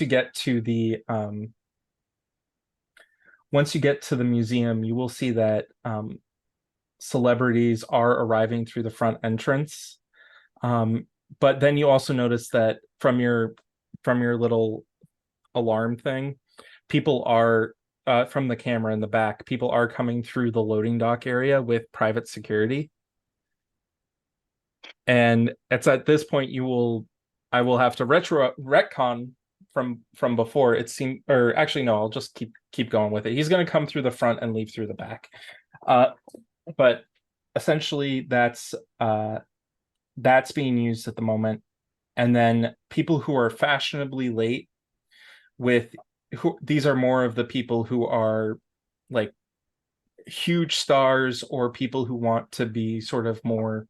get to the once you get to the museum, you will see that celebrities are arriving through the front entrance. Um, but then you also notice that from your little alarm thing, people are from the camera in the back, people are coming through the loading dock area with private security. And it's at this point I will have to retcon from before. It seemed, or actually no, I'll just keep going with it. He's going to come through the front and leave through the back. Uh, but essentially that's being used at the moment. And then people who are fashionably late with who these are more of the people who are like huge stars or people who want to be sort of more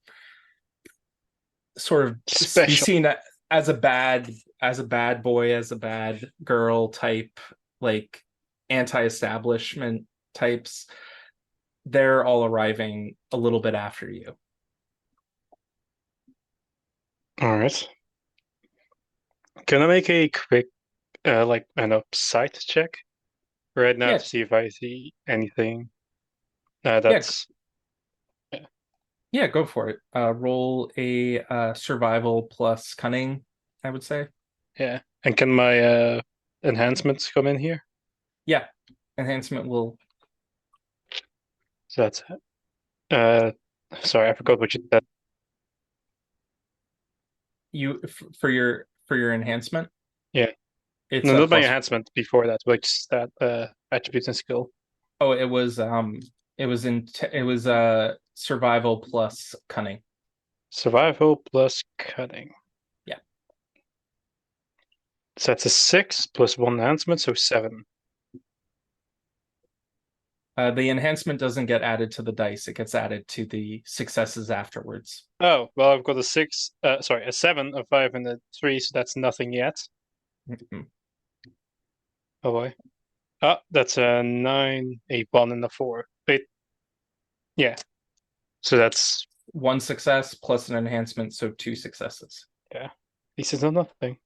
sort of be Special. seen as a bad boy, as a bad girl type, like anti-establishment types. They're all arriving a little bit after you. All right. Can I make a quick, like, I know, sight check right now Yeah, to see if I see anything yeah, that's yeah. yeah. Go for it. Roll a survival plus cunning, I would say. Yeah. And can my enhancements come in here? Yeah, enhancement will So that's uh sorry, I forgot what you said. for your enhancement. Yeah. It's No, a not my plus. enhancement before that, but just that attributes and skill. Oh, it was survival plus cunning. Survival plus cunning. Yeah. So that's a 6 plus 1 enhancement, so 7. The enhancement doesn't get added to the dice; it gets added to the successes afterwards. Oh, well, I've got a 6, sorry, a 7, a 5, and a 3, so that's nothing yet. Mhm. Oh boy. Ah, that's a 9, a 1, and a 4. Wait, yeah. So that's, One success plus an enhancement, so two successes. yeah. This is not nothing.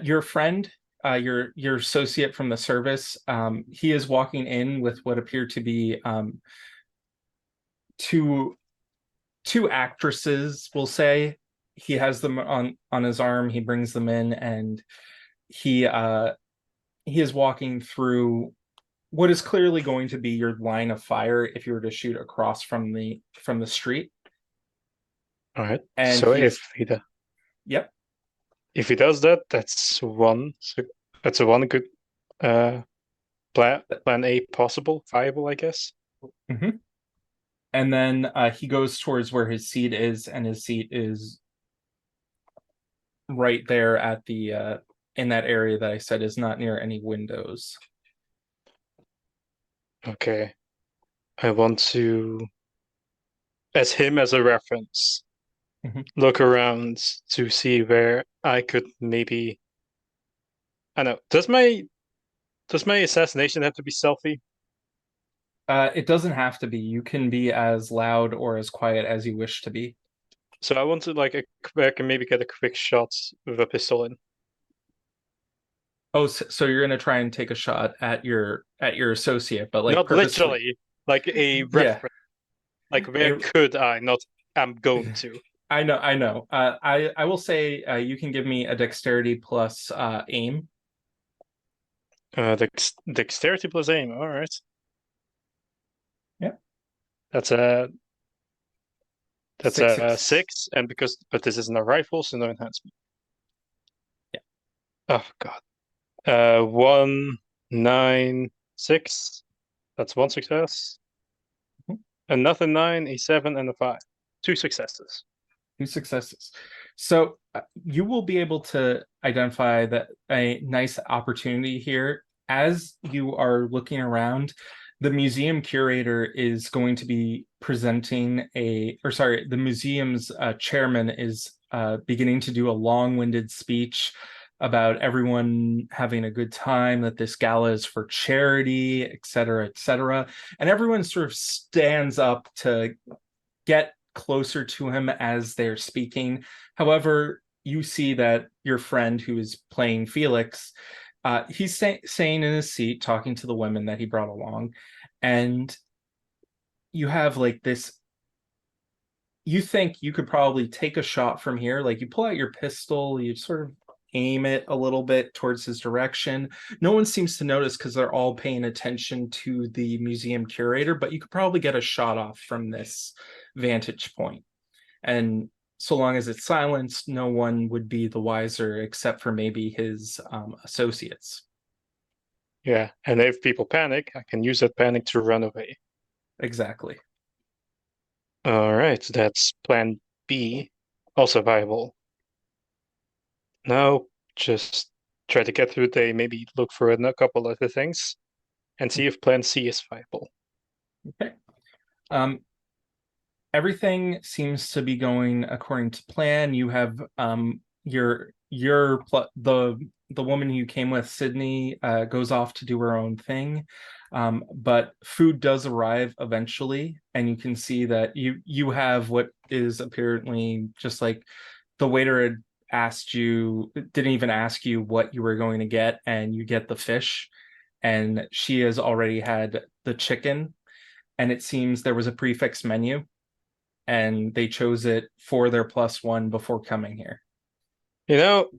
Your friend, your associate from the service, he is walking in with what appear to be two two actresses. We'll say he has them on his arm. He brings them in, and he uh, he is walking through what is clearly going to be your line of fire if you were to shoot across from the street. All right. And So he's yep. if he does that, that's one. So that's a one good uh plan A possible, viable, I guess. Mhm. And then he goes towards where his seat is, and his seat is right there at the in that area that I said is not near any windows. Okay. I want to, as him as a reference, Mhm. look around to see where I could maybe. I don't know. Does my assassination have to be stealthy? It doesn't have to be. You can be as loud or as quiet as you wish to be. So I want to like I can maybe get a quick shot with a pistol in. Oh, so you're gonna try and take a shot at your associate, but like Not purposefully. literally, like a Yeah, reference. Like where a, could I? Not I'm going to. I know, I know. I will say you can give me a dexterity plus aim. Dexterity plus aim. All right. Yeah, That's a that's six a six. 6, and but this isn't a rifle, so no enhancement. Yeah. Oh God. 1, 9, 6. That's one success. Mhm. Another 9, a 7, and a 5. Two successes. Two successes. So you will be able to identify that a nice opportunity here as you are looking around. The museum curator is going to be presenting or sorry, the museum's chairman is beginning to do a long-winded speech about everyone having a good time, that this gala is for charity, et cetera, et cetera. And everyone sort of stands up to get closer to him as they're speaking. However, you see that your friend who is playing Felix, he's staying in his seat talking to the women that he brought along. And you have like this, you think you could probably take a shot from here. Like you pull out your pistol, you sort of aim it a little bit towards his direction. No one seems to notice because they're all paying attention to the museum curator, but you could probably get a shot off from this vantage point. And so long as it's silenced, no one would be the wiser except for maybe his associates. Yeah, and if people panic, I can use that panic to run away. Exactly. All right, that's plan B. Also viable. Now, just try to get through the day, maybe look for a couple other things, and see if Plan C is viable. Okay. Um, Everything seems to be going according to plan. You have the woman you came with, Sydney, goes off to do her own thing. But food does arrive eventually, and you can see that you have what is apparently just like the waiter had asked you, didn't even ask you what you were going to get, and you get the fish, and she has already had the chicken, and it seems there was a prefix menu and they chose it for their +1 before coming here. You know,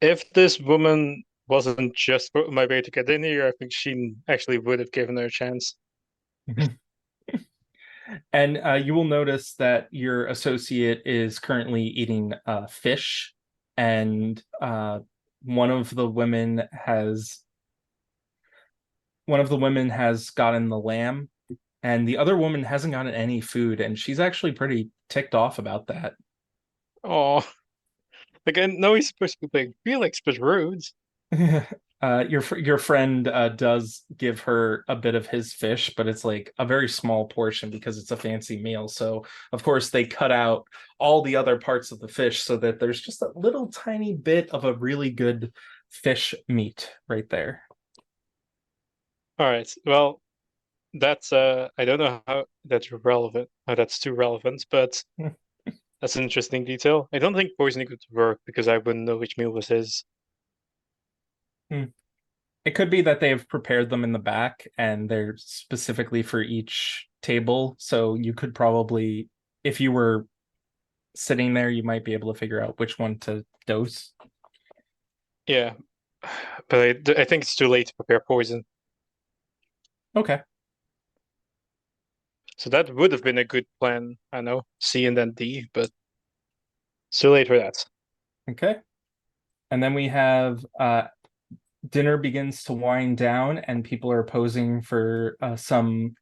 if this woman wasn't just my way to get in here, I think she actually would have given her a chance. And you will notice that your associate is currently eating fish, and one of the women has gotten the lamb, and the other woman hasn't gotten any food, and she's actually pretty ticked off about that. Oh, like I know he's supposed to be like Felix, but rude. Your friend does give her a bit of his fish, but it's like a very small portion because it's a fancy meal. So of course they cut out all the other parts of the fish so that there's just a little tiny bit of a really good fish meat right there. All right, well, that's I don't know how that's relevant, how that's too relevant, but that's an interesting detail. I don't think poisoning would work because I wouldn't know which meal was his. Hmm. It could be that they have prepared them in the back and they're specifically for each table. So you could probably, if you were sitting there, you might be able to figure out which one to dose. Yeah, but I think it's too late to prepare poison. Okay. So that would have been a good plan. I know C and then D, but it's too late for that. Okay. And then we have dinner begins to wind down and people are posing for some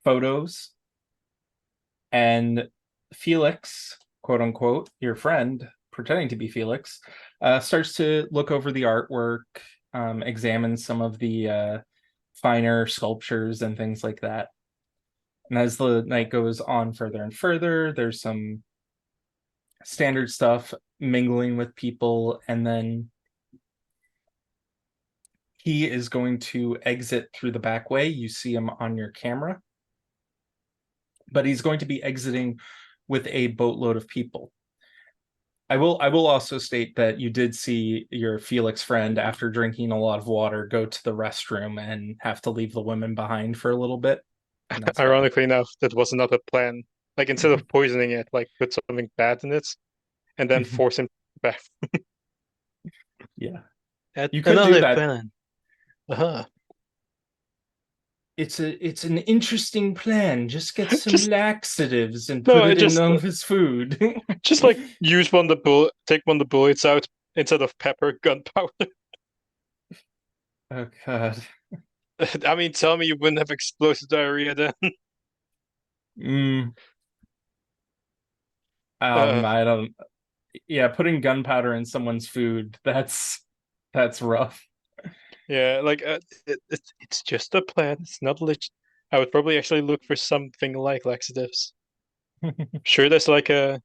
photos. And Felix, quote unquote, your friend, pretending to be Felix, starts to look over the artwork, examine some of the finer sculptures and things like that. And as the night goes on further and further, there's some standard stuff mingling with people, and then he is going to exit through the back way. You see him on your camera, but he's going to be exiting with a boatload of people. I will also state that you did see your Felix friend, after drinking a lot of water, go to the restroom and have to leave the women behind for a little bit. And that's fine. Ironically enough, that was not a plan. Like instead of poisoning it, like put something bad in it and then force him back. Yeah. At You could do another that. plan. Uh-huh. It's an interesting plan. Just get some Just laxatives and no, put it it in all of his food. just like use one of the bullet, take one of the bullets out instead of pepper, gunpowder. Oh God. I mean, tell me you wouldn't have explosive diarrhea then. Mm, Uh, I don't. Yeah, putting gunpowder in someone's food, that's rough. yeah, like it's just a plan. It's not leg I would probably actually look for something like laxatives. Sure, there's like I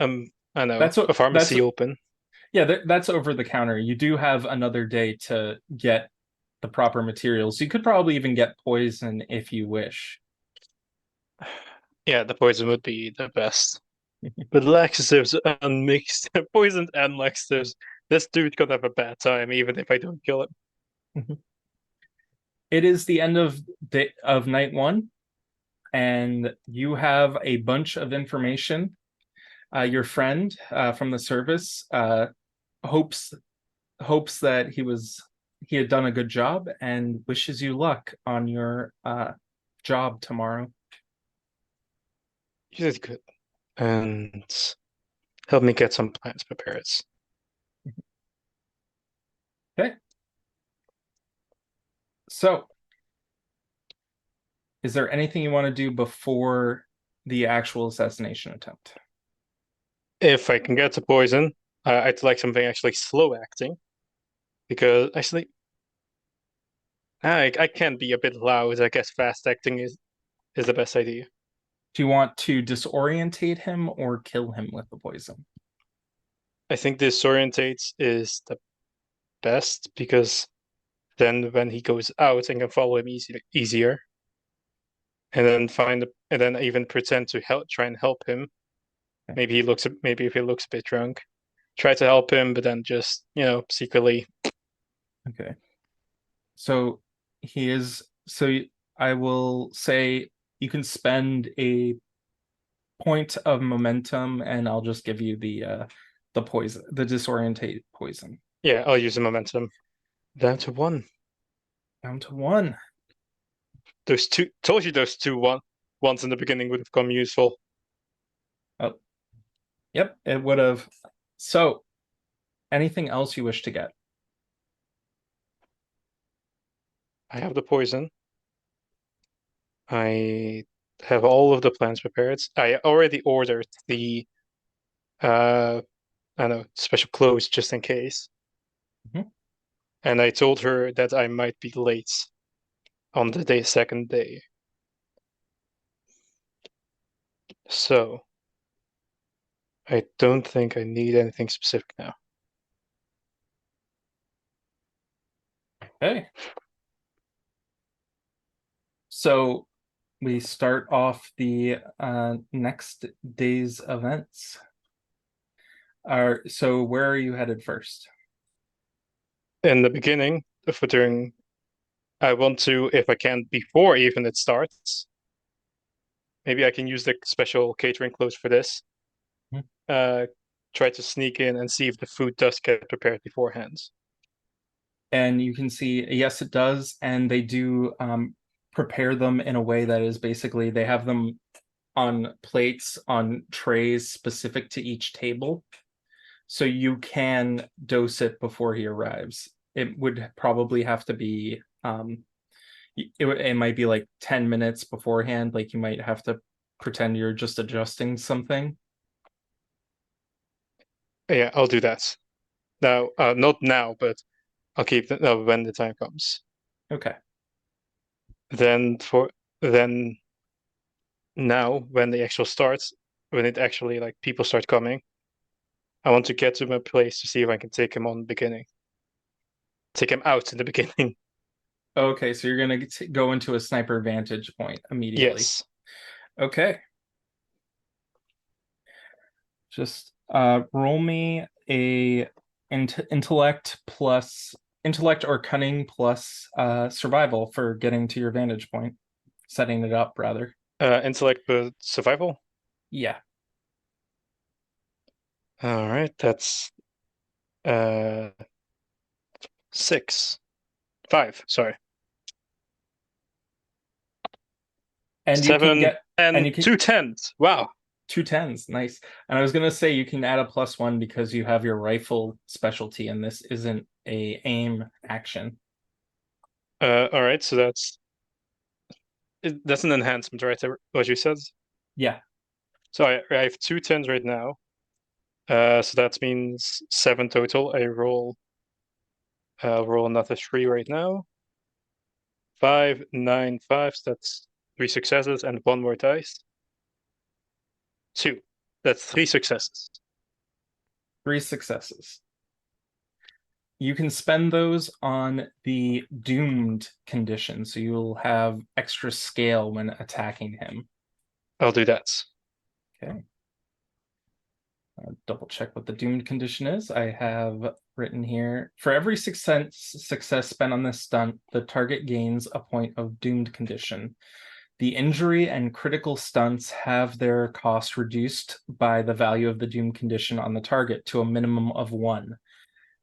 don't know, That's a what that's pharmacy open. Yeah, that's over the counter. You do have another day to get the proper materials. You could probably even get poison if you wish. Yeah, the poison would be the best. But laxatives and mixed poisoned and laxatives. This dude gonna have a bad time even if I don't kill him. It is the end of night one, and you have a bunch of information. Your friend from the service hopes that he had done a good job and wishes you luck on your job tomorrow. You did good. And help me get some plans prepared. Okay, so is there anything you want to do before the actual assassination attempt? If I can get the poison, I'd like something actually slow acting because actually I can be a bit loud. I guess fast acting is the best idea. Do you want to disorientate him or kill him with the poison? I think disorientates is the best because then when he goes out, I can follow him easier, and then and then even pretend to try and help him. Okay. Maybe if he looks a bit drunk, try to help him, but then just secretly. Okay. So he is. So I will say you can spend a point of momentum, and I'll just give you the poison, the disorientate poison. Yeah, I'll use the momentum. Down to one. Down to one. Those two. Told you those ones in the beginning would have come useful. Oh, yep, it would have. So, anything else you wish to get? I have the poison. I have all of the plans prepared. I already ordered the I don't know, special clothes just in case. Mhm. And I told her that I might be late on the second day. So I don't think I need anything specific now. Okay. So we start off the next day's events. So where are you headed first? In the beginning, for during I want to, if I can, before even it starts. Maybe I can use the special catering clothes for this. Mhm. Uh, Try to sneak in and see if the food does get prepared beforehand. And you can see, yes, it does, and they do prepare them in a way that is basically they have them on plates on trays specific to each table, so you can dose it before he arrives. It would probably have to be it might be like 10 minutes beforehand, like you might have to pretend you're just adjusting something. Yeah, I'll do that. Now, not now, but I'll keep that when the time comes. Okay. Then then now when the actual starts, when it actually like people start coming, I want to get to my place to see if I can take him on the beginning. Take him out in the beginning. Okay, so you're gonna go into a sniper vantage point immediately. Yes. Okay. Just roll me a intellect or cunning plus survival for getting to your vantage point, setting it up rather. Intellect but survival. Yeah. All right, that's uh 5. Sorry. And you can 7 get and and you can 2 10s. Wow. two tens. Nice. And I was gonna say you can add a +1 because you have your rifle specialty and this isn't a aim action. All right, so that's an enhancement, right? What you said. Yeah. So I have 2 10s right now. So that means 7 total. Roll another 3 right now. 5 9 5. So that's 3 successes and one more dice. 2. That's 3 successes. Three successes. You can spend those on the doomed condition, so you'll have extra scale when attacking him. I'll do that. Okay. Double check what the doomed condition is. I have written here for every success spent on this stunt, the target gains a point of doomed condition. The injury and critical stunts have their cost reduced by the value of the doomed condition on the target to a minimum of 1.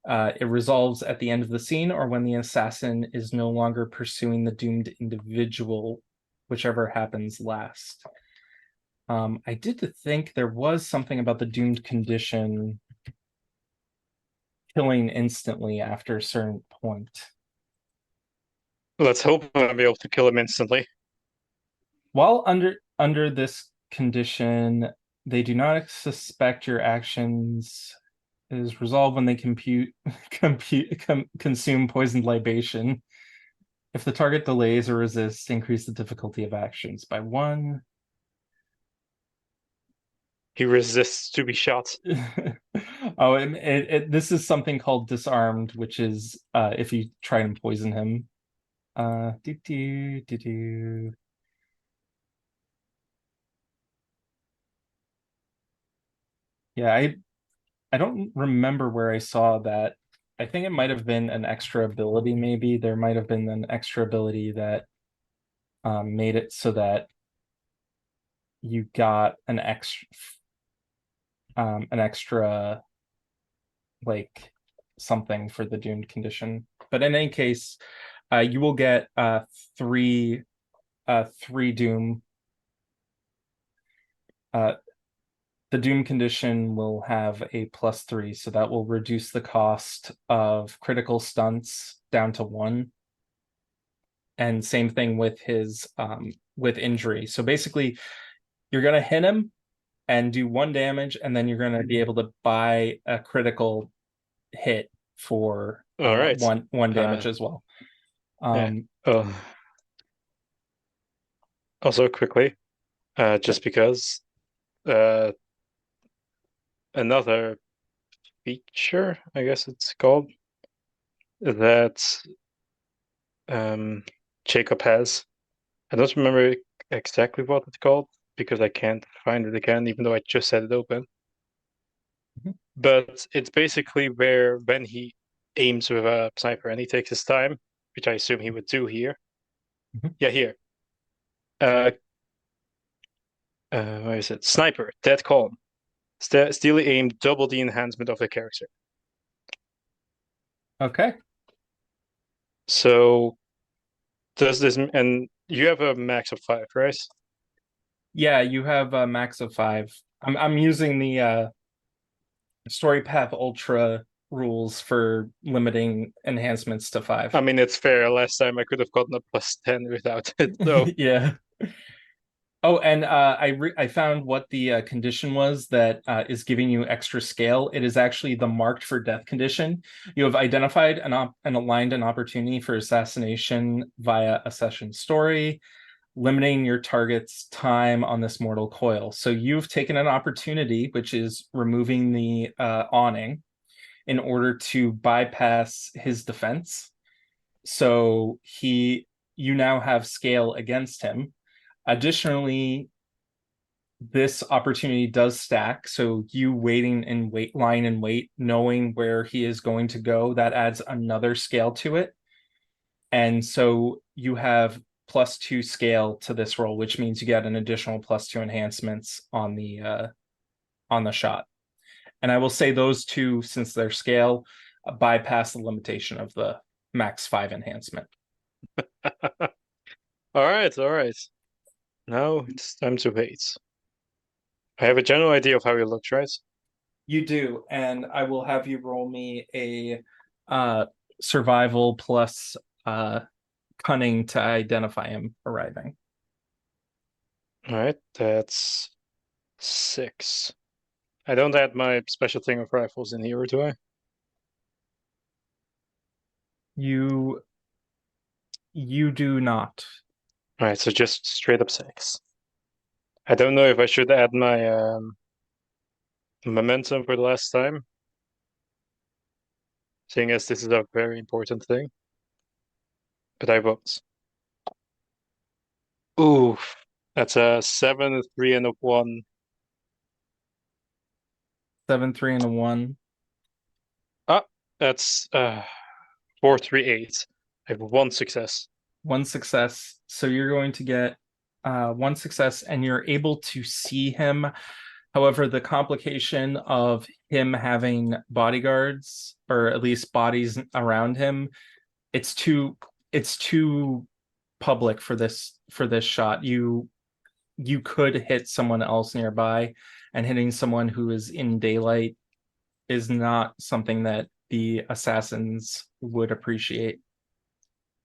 It resolves at the end of the scene or when the assassin is no longer pursuing the doomed individual, whichever happens last. I did think there was something about the doomed condition killing instantly after a certain point. Let's hope I'll be able to kill him instantly. While under this condition, they do not suspect your actions. is resolved when they consume poisoned libation. If the target delays or resists, increase the difficulty of actions by one. He resists to be shot. Oh, this is something called disarmed, which is if you try and poison him. Do do do do. Yeah, I don't remember where I saw that. I think it might have been an extra ability, maybe. There might have been an extra ability that made it so that you got an extra like something for the doomed condition. But in any case, you will get three doom. Uh, the doom condition will have a +3, so that will reduce the cost of critical stunts down to one. And same thing with his with injury. So basically, you're gonna hit him and do one damage, and then you're gonna be able to buy a critical hit for All right. one damage Uh, as well. yeah. Um, Also quickly, yeah. just because uh, another feature, I guess it's called, that um, Jacob has. I don't remember exactly what it's called because I can't find it again, even though I just had it open. Mhm. But it's basically where when he aims with a sniper and he takes his time, which I assume he would do here. Mhm. Yeah, here. Uh, where is it? Sniper, dead calm. Steely aim, double the enhancement of the character. Okay. So does this, and you have a max of 5, right? Yeah, you have a max of 5. I'm using the story path ultra rules for limiting enhancements to 5. I mean, it's fair. Last time I could have gotten a +10 without it, though. Yeah. Oh, and I found what the condition was that is giving you extra scale. It is actually the marked for death condition. You have identified and aligned an opportunity for assassination via a session story, limiting your target's time on this mortal coil. So you've taken an opportunity, which is removing the awning, in order to bypass his defense. So you now have scale against him. Additionally, this opportunity does stack. So you waiting in wait, line and wait, knowing where he is going to go, that adds another scale to it. And so you have +2 scale to this roll, which means you get an additional +2 enhancements on the shot. And I will say those two, since they're scale, bypass the limitation of the max 5 enhancement. All right, all right. Now it's time to wait. I have a general idea of how he looks, right? You do, and I will have you roll me a uh, survival plus uh, cunning to identify him arriving. All right, that's 6. I don't add my special thing of rifles in here, do I? You you do not. All right, so just straight up 6. I don't know if I should add my momentum for the last time, seeing as this is a very important thing, but I won't. Ooh, that's a 7, a 3, and a 1. 7, 3, and a 1. Ah, that's 4, 3, 8. I have 1 success. One success. So you're going to get one success, and you're able to see him. However, the complication of him having bodyguards, or at least bodies around him, it's too it's too public for this shot. You could hit someone else nearby, and hitting someone who is in daylight is not something that the assassins would appreciate.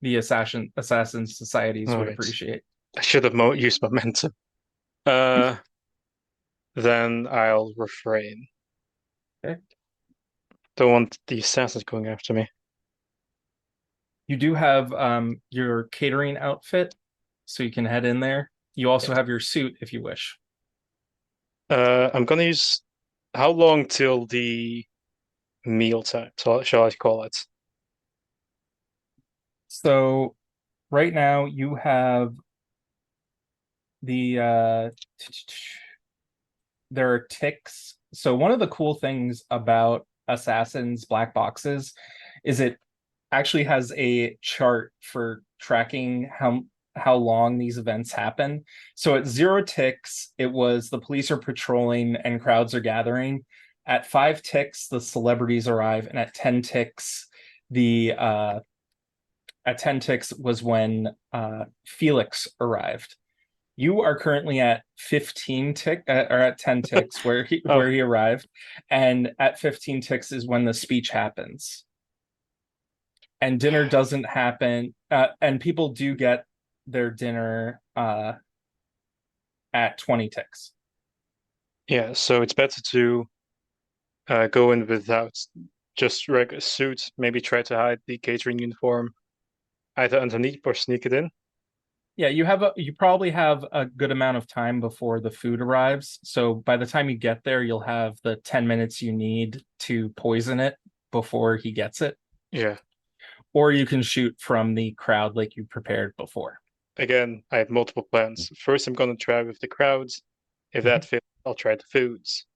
The assassin societies All would right, appreciate. I should have used momentum. Uh, then I'll refrain. Okay. Don't want the assassins going after me. You do have your catering outfit, so you can head in there. You also Yes. have your suit if you wish. I'm gonna use how long till the meal time? So shall I call it? So right now you have the there are ticks. So one of the cool things about Assassin's black boxes is it actually has a chart for tracking how long these events happen. So at 0 ticks, it was the police are patrolling and crowds are gathering. At 5 ticks, the celebrities arrive, and the at 10 ticks was when Felix arrived. You are currently at or at 10 ticks Oh, where he arrived, and at 15 ticks is when the speech happens. And dinner doesn't happen, and people do get their dinner at 20 ticks. yeah. So it's better to go in without just regular suit. Maybe try to hide the catering uniform either underneath or sneak it in. Yeah, you probably have a good amount of time before the food arrives. So by the time you get there, you'll have the 10 minutes you need to poison it before he gets it. Yeah. Or you can shoot from the crowd like you prepared before. Again, I have multiple plans. First, I'm gonna try with the crowds. If that Mhm. fails, I'll try the foods.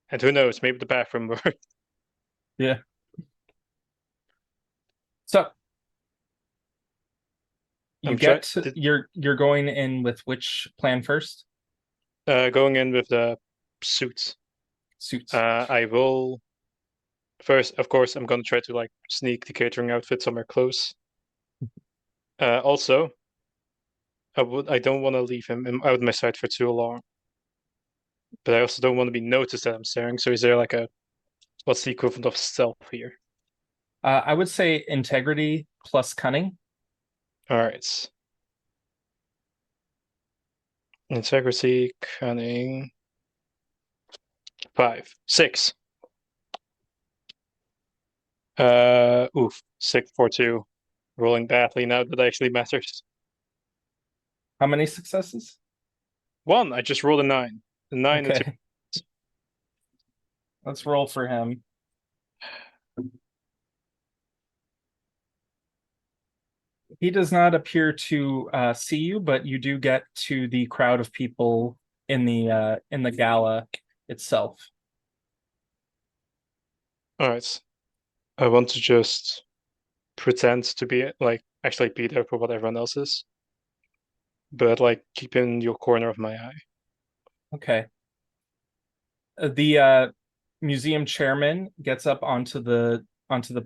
And who knows, maybe the bathroom works. Yeah. So you I'm trying get to, you're going in with which plan first? going in with the suits. Suits. I will first, of course, I'm gonna try to like sneak the catering outfit somewhere close. Also, I don't want to leave him out of my sight for too long, but I also don't want to be noticed that I'm staring. So is there like a what's the equivalent of stealth here? I would say integrity plus cunning. All right, integrity, cunning, 5, 6. Oof, 6, 4, 2. Rolling badly now that actually matters. How many successes? One, I just rolled a 9. A 9 and 2. Okay, let's roll for him. He does not appear to see you, but you do get to the crowd of people in the gala itself. All right, I want to just pretend to be like actually be there for what everyone else is, but like keep in your corner of my eye. Okay. The museum chairman gets up onto the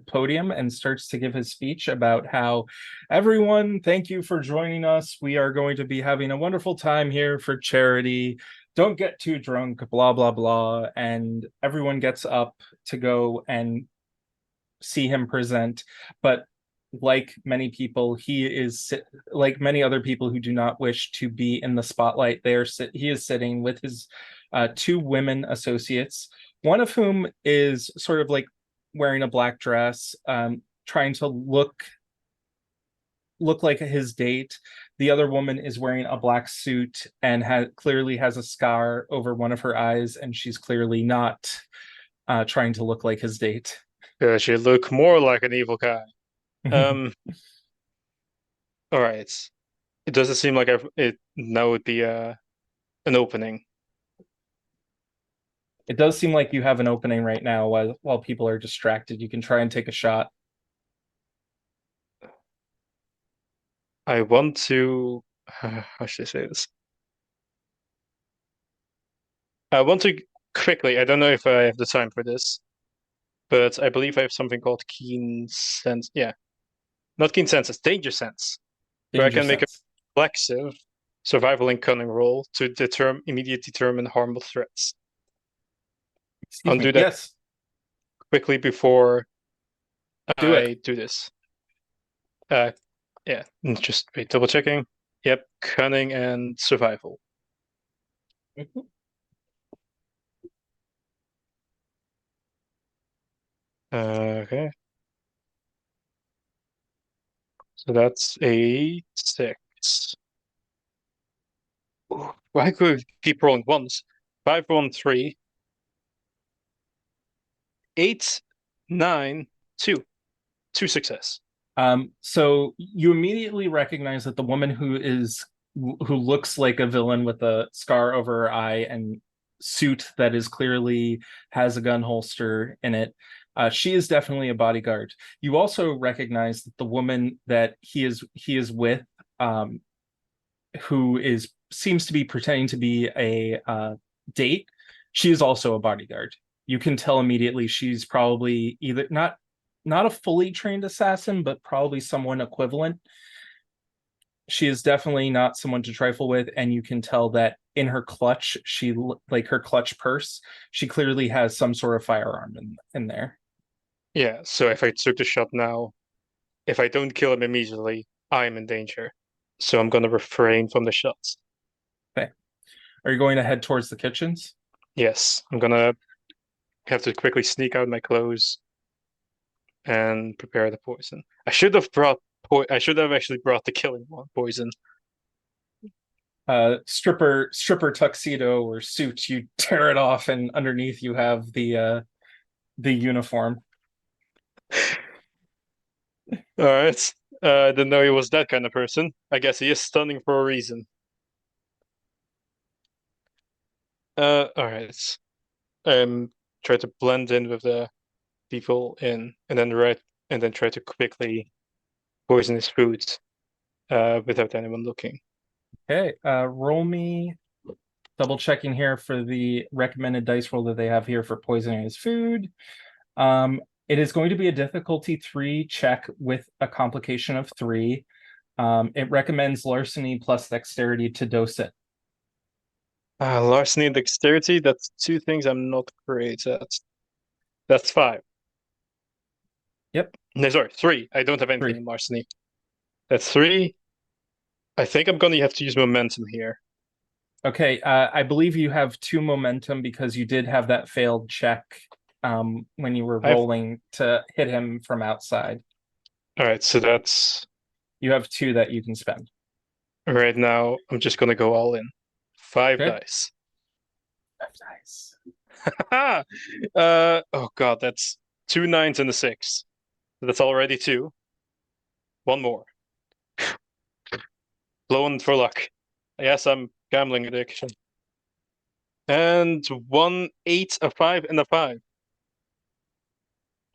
podium and starts to give his speech about how everyone, thank you for joining us. We are going to be having a wonderful time here for charity. Don't get too drunk, blah blah blah. And everyone gets up to go and see him present, but like many people, like many other people who do not wish to be in the spotlight. He is sitting with his 2 women associates, one of whom is sort of like wearing a black dress, trying to look like his date. The other woman is wearing a black suit and clearly has a scar over one of her eyes, and she's clearly not trying to look like his date. She look more like an evil guy. Um, all right. It doesn't seem like it now would be an opening. It does seem like you have an opening right now while people are distracted. You can try and take a shot. I want to how should I say this? I want to quickly, I don't know if I have the time for this, but I believe I have something called keen sense. Yeah, not keen senses, danger sense, where I Danger can make a sense. reflexive survival and cunning roll to determine harmful threats. Excuse I'll me. do that Yes, quickly before do it. I do this. Uh, yeah, just wait, double checking. Yep, cunning and survival. Okay, so that's a 6. Ooh, why could we keep rolling ones? 5, 1, 3, 8, 9, 2. 2 success. So you immediately recognize that the woman who looks like a villain with a scar over her eye and suit that is clearly has a gun holster in it. She is definitely a bodyguard. You also recognize that the woman that he is with, um, who is seems to be pretending to be a date. She is also a bodyguard. You can tell immediately she's probably either not a fully trained assassin, but probably someone equivalent. She is definitely not someone to trifle with, and you can tell that in her clutch, she like her clutch purse, she clearly has some sort of firearm in there. Yeah, so if I took the shot now, if I don't kill him immediately, I'm in danger. So I'm gonna refrain from the shots. Okay. Are you going to head towards the kitchens? Yes, I'm gonna have to quickly sneak out my clothes and prepare the poison. I should have actually brought the killing one poison. Stripper tuxedo or suit, you tear it off, and underneath you have the uniform. All right. I didn't know he was that kind of person. I guess he is stunning for a reason. All right. Try to blend in with the people and then try to quickly poison his foods, without anyone looking. Okay, roll me, double checking here for the recommended dice roll that they have here for poisoning his food. Um, it is going to be a difficulty 3 check with a complication of 3. It recommends larceny plus dexterity to dose it. Larceny and dexterity, that's two things I'm not great at. That's 5. Yep, No, sorry, 3. I don't have anything 3. in larceny. That's 3. I think I'm gonna have to use momentum here. Okay, I believe you have 2 momentum because you did have that failed check when you were I've rolling to hit him from outside. All right, so that's You have 2 that you can spend. right now. I'm just gonna go all in. 5 Okay, dice. nice. Oh God, that's 2 9s and a 6. That's already 2. One more. Blowing for luck. Yes, I'm gambling addiction. And 1 8, a 5, and a 5.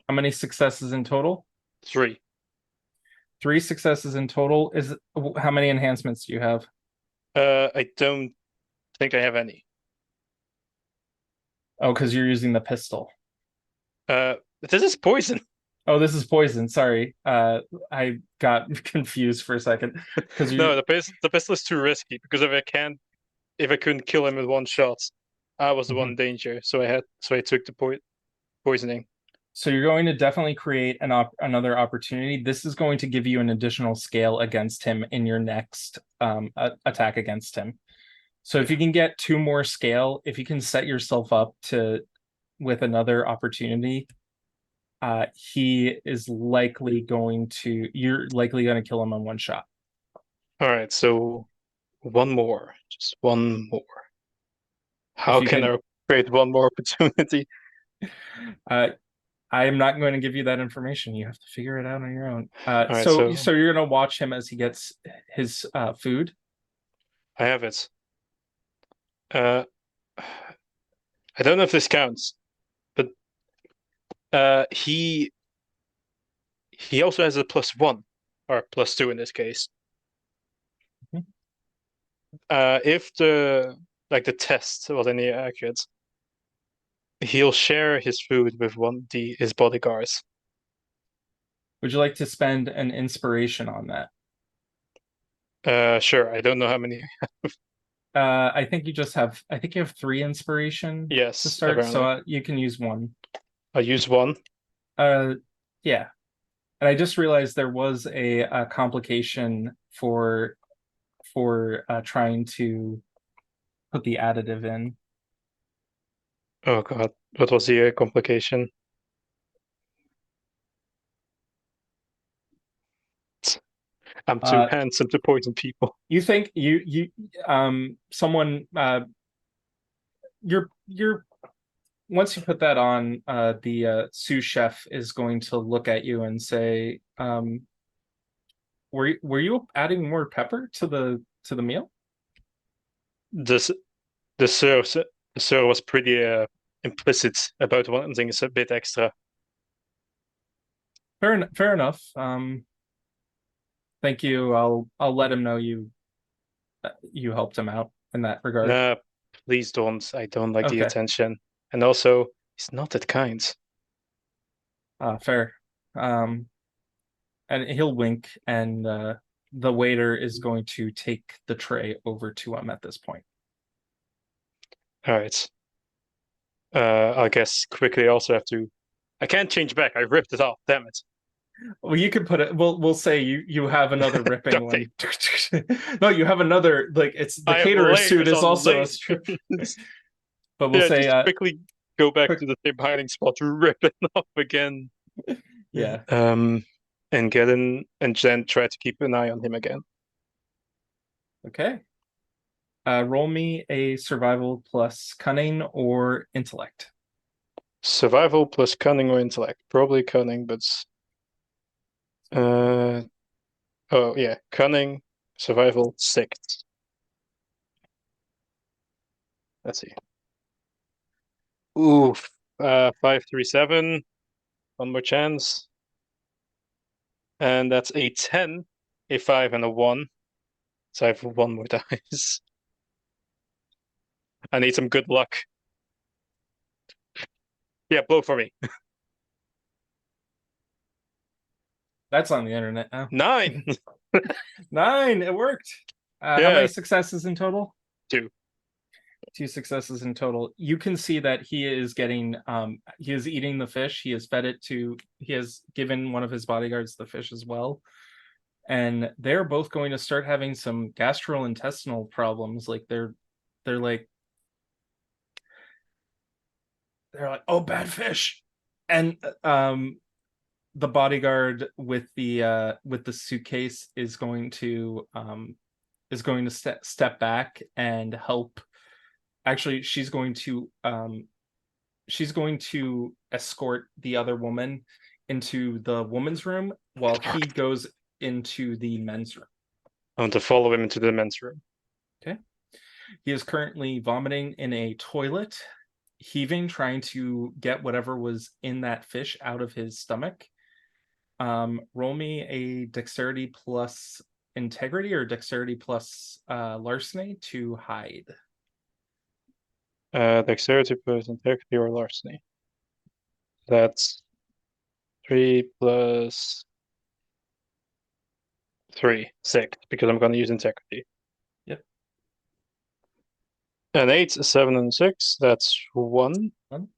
How many successes in total? 3. 3 successes in total. Is how many enhancements do you have? I don't think I have any. Oh, because you're using the pistol. Uh, this is poison. Oh, this is poison. Sorry. I got confused for a second because No, you. the pistol is too risky because if I couldn't kill him with one shot, I was the one Mhm. in danger. So I took the poisoning. So you're going to definitely create another opportunity. This is going to give you an additional scale against him in your next attack against him. So if Yeah. you can get 2 more scale, if you can set yourself up to with another opportunity, you're likely going to kill him on one shot. All right. So one more, just one more. If How you can can, I create one more opportunity? uh, I am not going to give you that information. You have to figure it out on your own. All right. So you're going to watch him as he gets his food. I have it. Uh, I don't know if this counts, but he also has a +1 or +2 in this case. If the test was any accurate, he'll share his food with his bodyguards. Would you like to spend an inspiration on that? Sure. I don't know how many. I think you have 3 inspiration to Yes, start, so apparently. you can use 1. I'll use one. Uh, yeah. And I just realized there was a complication for trying to put the additive in. Oh God, what was the complication? I'm too Uh, handsome to poison people. you think someone you're once you put that on, the sous chef is going to look at you and say, were you adding more pepper to the meal? This the sir was pretty implicit about wanting things a bit extra. Fair enough. Thank you. I'll let him know you helped him out in that regard. Nah, please don't. I don't like the Okay. attention. And also, he's not that kind. Fair. Um, and he'll wink, and the waiter is going to take the tray over to him at this point. All right. I guess quickly also have to. I can't change back. I ripped it off. Damn it. Well, you could put it. We'll say you have another ripping Duct one. tape. No, you have another. Like it's the I have caterer suit layers is on also a layers. strip. But we'll Yeah, say just quickly go back quick. to the same hiding spot to rip it off again. Yeah. Um, and get in and then try to keep an eye on him again. Okay. Roll me a survival plus cunning or intellect. Survival plus cunning or intellect. Probably cunning, but uh oh yeah, cunning, survival, six. Let's see. Oof. 537. One more chance. And that's a 10, a 5, and a 1. So I have one more dice. I need some good luck. Yeah, blow for me. That's on the internet now. 9. 9. It worked. How many Yeah, successes in total? 2. 2 successes in total. You can see that he is getting he is eating the fish. He has fed it to he has given one of his bodyguards the fish as well. And they're both going to start having some gastrointestinal problems. Like they're like they're like, oh, bad fish. And the bodyguard with the suitcase is going to step back and help. Actually, she's going to escort the other woman into the woman's room while he goes into the men's room. I want to follow him into the men's room. Okay. He is currently vomiting in a toilet, heaving, trying to get whatever was in that fish out of his stomach. Roll me a dexterity plus integrity or dexterity plus larceny to hide. Dexterity plus integrity or larceny. That's 3 plus 3, 6, because I'm going to use integrity. Yep. An 8, a 7, and a 6. That's 1. One.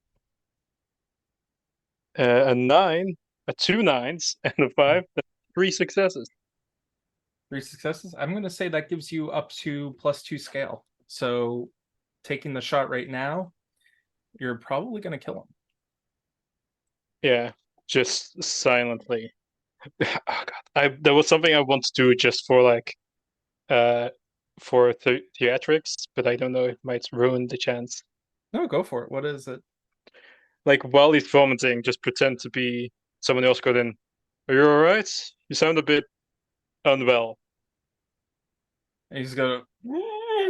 A 9, a 2 nines, and a 5. That's 3 successes. 3 successes. I'm going to say that gives you up to +2 scale. So taking the shot right now, you're probably going to kill him. Yeah, just silently. Oh God, there was something I want to do just for like, for theatrics, but I don't know if it might ruin the chance. No, go for it. What is it? Like while he's vomiting, just pretend to be someone else. Go in. Are you all right? You sound a bit unwell. He's going to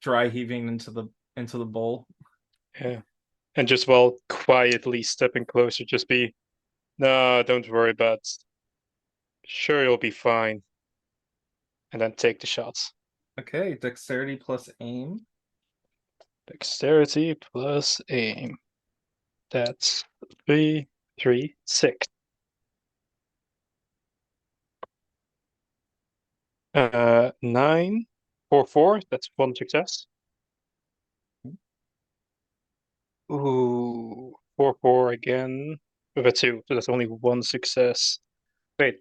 dry heaving into the bowl. Yeah, and just while quietly stepping closer, just be, no, don't worry about. Sure, you'll be fine. And then take the shots. Okay, dexterity plus aim. Dexterity plus aim. That's 3, 3, 6. 9, 4, 4. That's 1 success. Ooh, 4, 4 again with a 2. So that's only 1 success. Wait.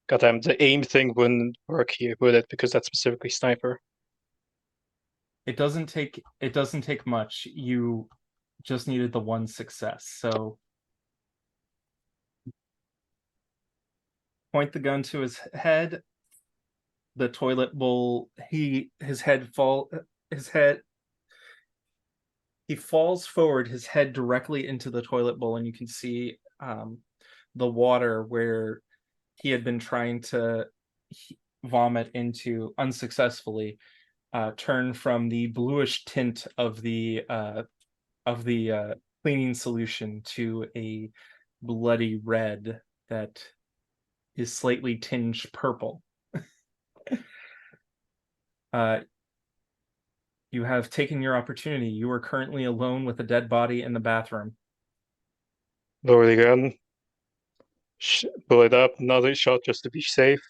Goddamn, the aim thing wouldn't work here, would it? Because that's specifically sniper. It doesn't take much. You just needed the 1 success. So point the gun to his head. The toilet bowl, his head he falls forward, his head directly into the toilet bowl, and you can see the water where he had been trying to vomit into unsuccessfully turn from the bluish tint of the cleaning solution to a bloody red that is slightly tinged purple. Uh, you have taken your opportunity. You are currently alone with a dead body in the bathroom. Lower the gun, pull it up, another shot just to be safe,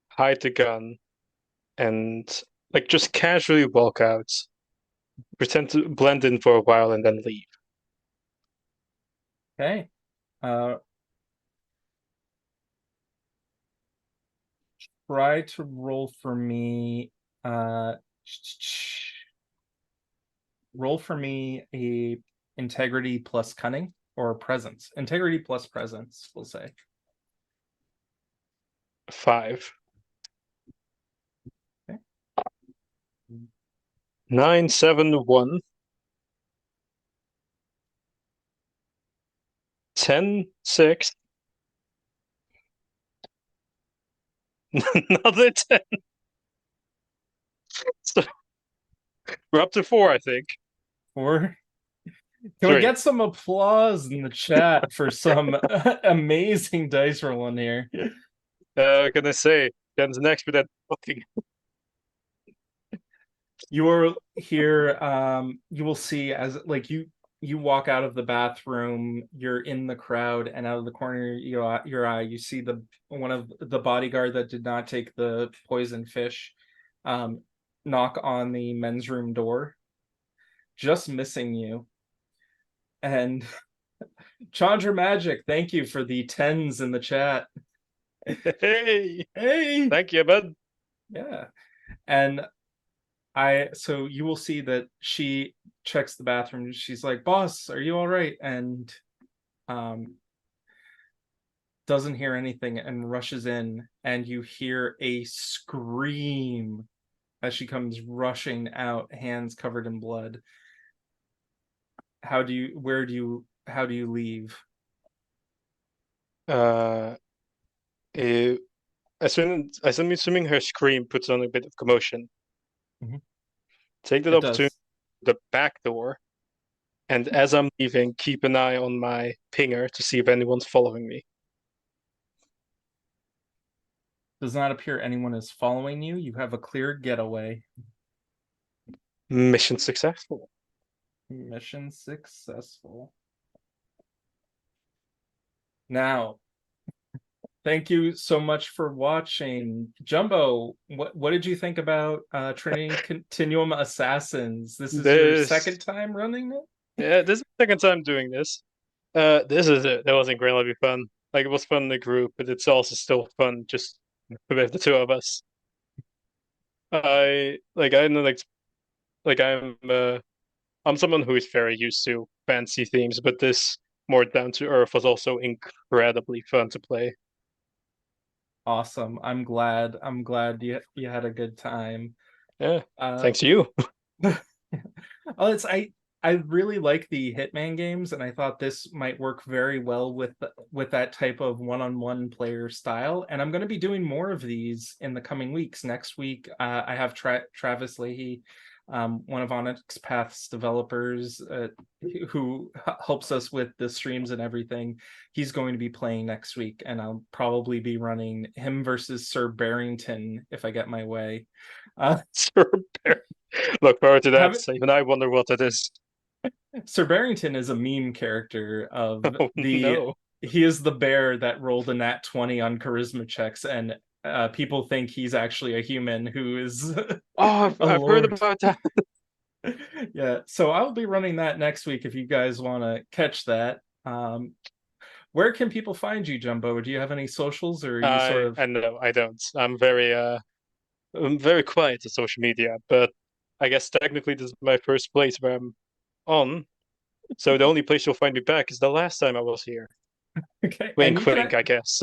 hide the gun, and like just casually walk out, pretend to blend in for a while, and then leave. Okay. Uh, try to roll for me. Uh, roll for me a integrity plus cunning or presence. Integrity plus presence, we'll say. 5. Okay. 9, 7, 1. 10, 6. Another 10. So we're up to 4, I think. Or can we 3. get some applause in the chat for some amazing dice rolling here? Can I say, Jen's an expert at booking. You are here. You will see as like you walk out of the bathroom. You're in the crowd, and out of the corner of your eye, you see the one of the bodyguard that did not take the poison fish, knock on the men's room door, just missing you. And Chandra Magic, thank you for the tens in the chat. Hey, Hey, thank you, bud. yeah, and so you will see that she checks the bathroom. She's like, "Boss, are you all right?" And um, doesn't hear anything and rushes in, and you hear a scream as she comes rushing out, hands covered in blood. How do you leave? Uh, eh, I'm assuming her scream puts on a bit of commotion. Mhm. Take that It opportunity, does. the back door, and as I'm leaving, keep an eye on my pinger to see if anyone's following me. Does not appear anyone is following you. You have a clear getaway. Mission successful. Mission successful. Now, thank you so much for watching. Jumbo, what did you think about Trinity Continuum Assassins? This is your This, second time running it? yeah, this is the second time doing this. This is it. That was incredibly fun. Like it was fun in the group, but it's also still fun just with the two of us. I know like I'm someone who is very used to fancy themes, but this more down to earth was also incredibly fun to play. Awesome. I'm glad you had a good time. Yeah, Uh thanks to you. oh, I really like the Hitman games, and I thought this might work very well with that type of one-on-one player style. And I'm going to be doing more of these in the coming weeks. Next week, I have Travis Leahy, one of Onyx Path's developers, who helps us with the streams and everything. He's going to be playing next week, and I'll probably be running him versus Sir Barrington if I get my way. Sir Bear. Look forward to that. Have Even I wonder what it is. Sir Barrington is a meme character of Oh the no. he is the bear that rolled a nat 20 on charisma checks, and people think he's actually a human who is Oh, a I've heard lord. about that. Yeah, so I'll be running that next week if you guys want to catch that. Where can people find you, Jumbo? Do you have any socials, or are you sort of I know I don't. I'm very quiet to social media, but I guess technically this is my first place where I'm on. So the only place you'll find me back is the last time I was here. okay? And Wink, you can wink, I guess.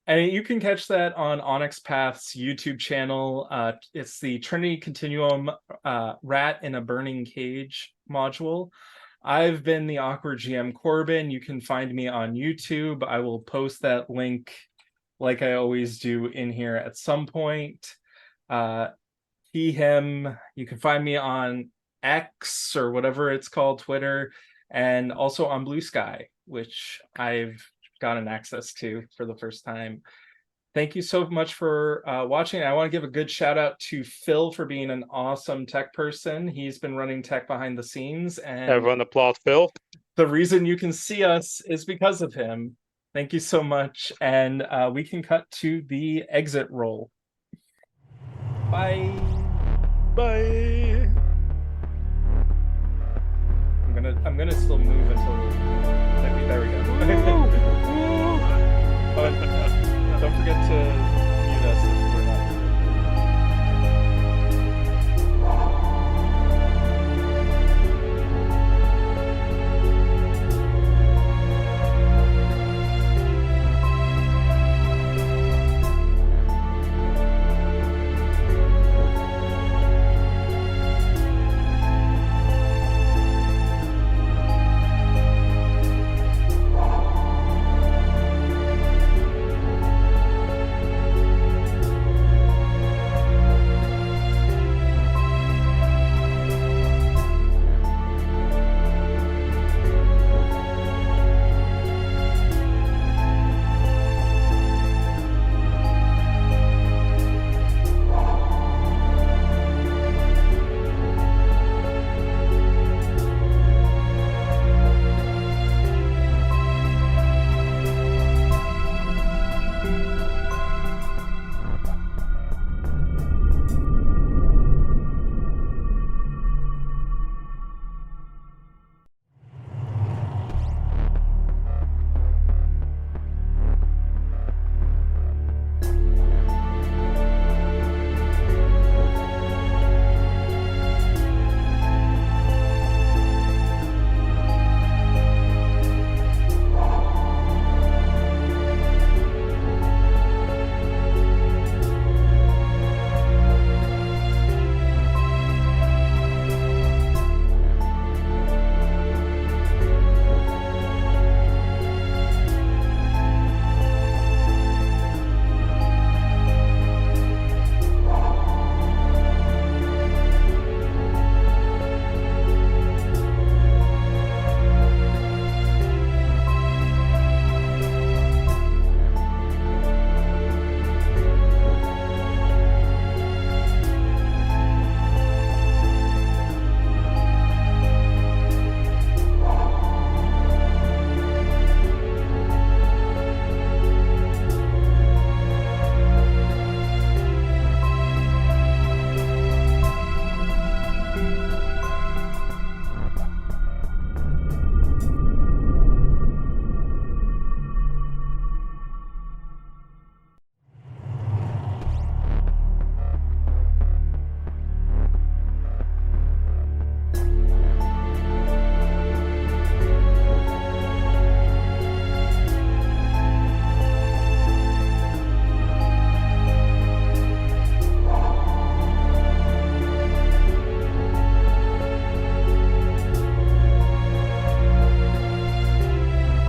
And you can catch that on Onyx Path's YouTube channel. It's the Trinity Continuum Rat in a Burning Cage module. I've been the Awkward GM Corbin. You can find me on YouTube. I will post that link like I always do in here at some point. He, him. You can find me on X or whatever it's called, Twitter, and also on Blue Sky, which I've gotten access to for the first time. Thank you so much for watching. I want to give a good shout out to Phil for being an awesome tech person. He's been running tech behind the scenes, and Everyone applaud Phil. the reason you can see us is because of him. Thank you so much, and we can cut to the exit roll. Bye. Bye. I'm gonna still move until there we go.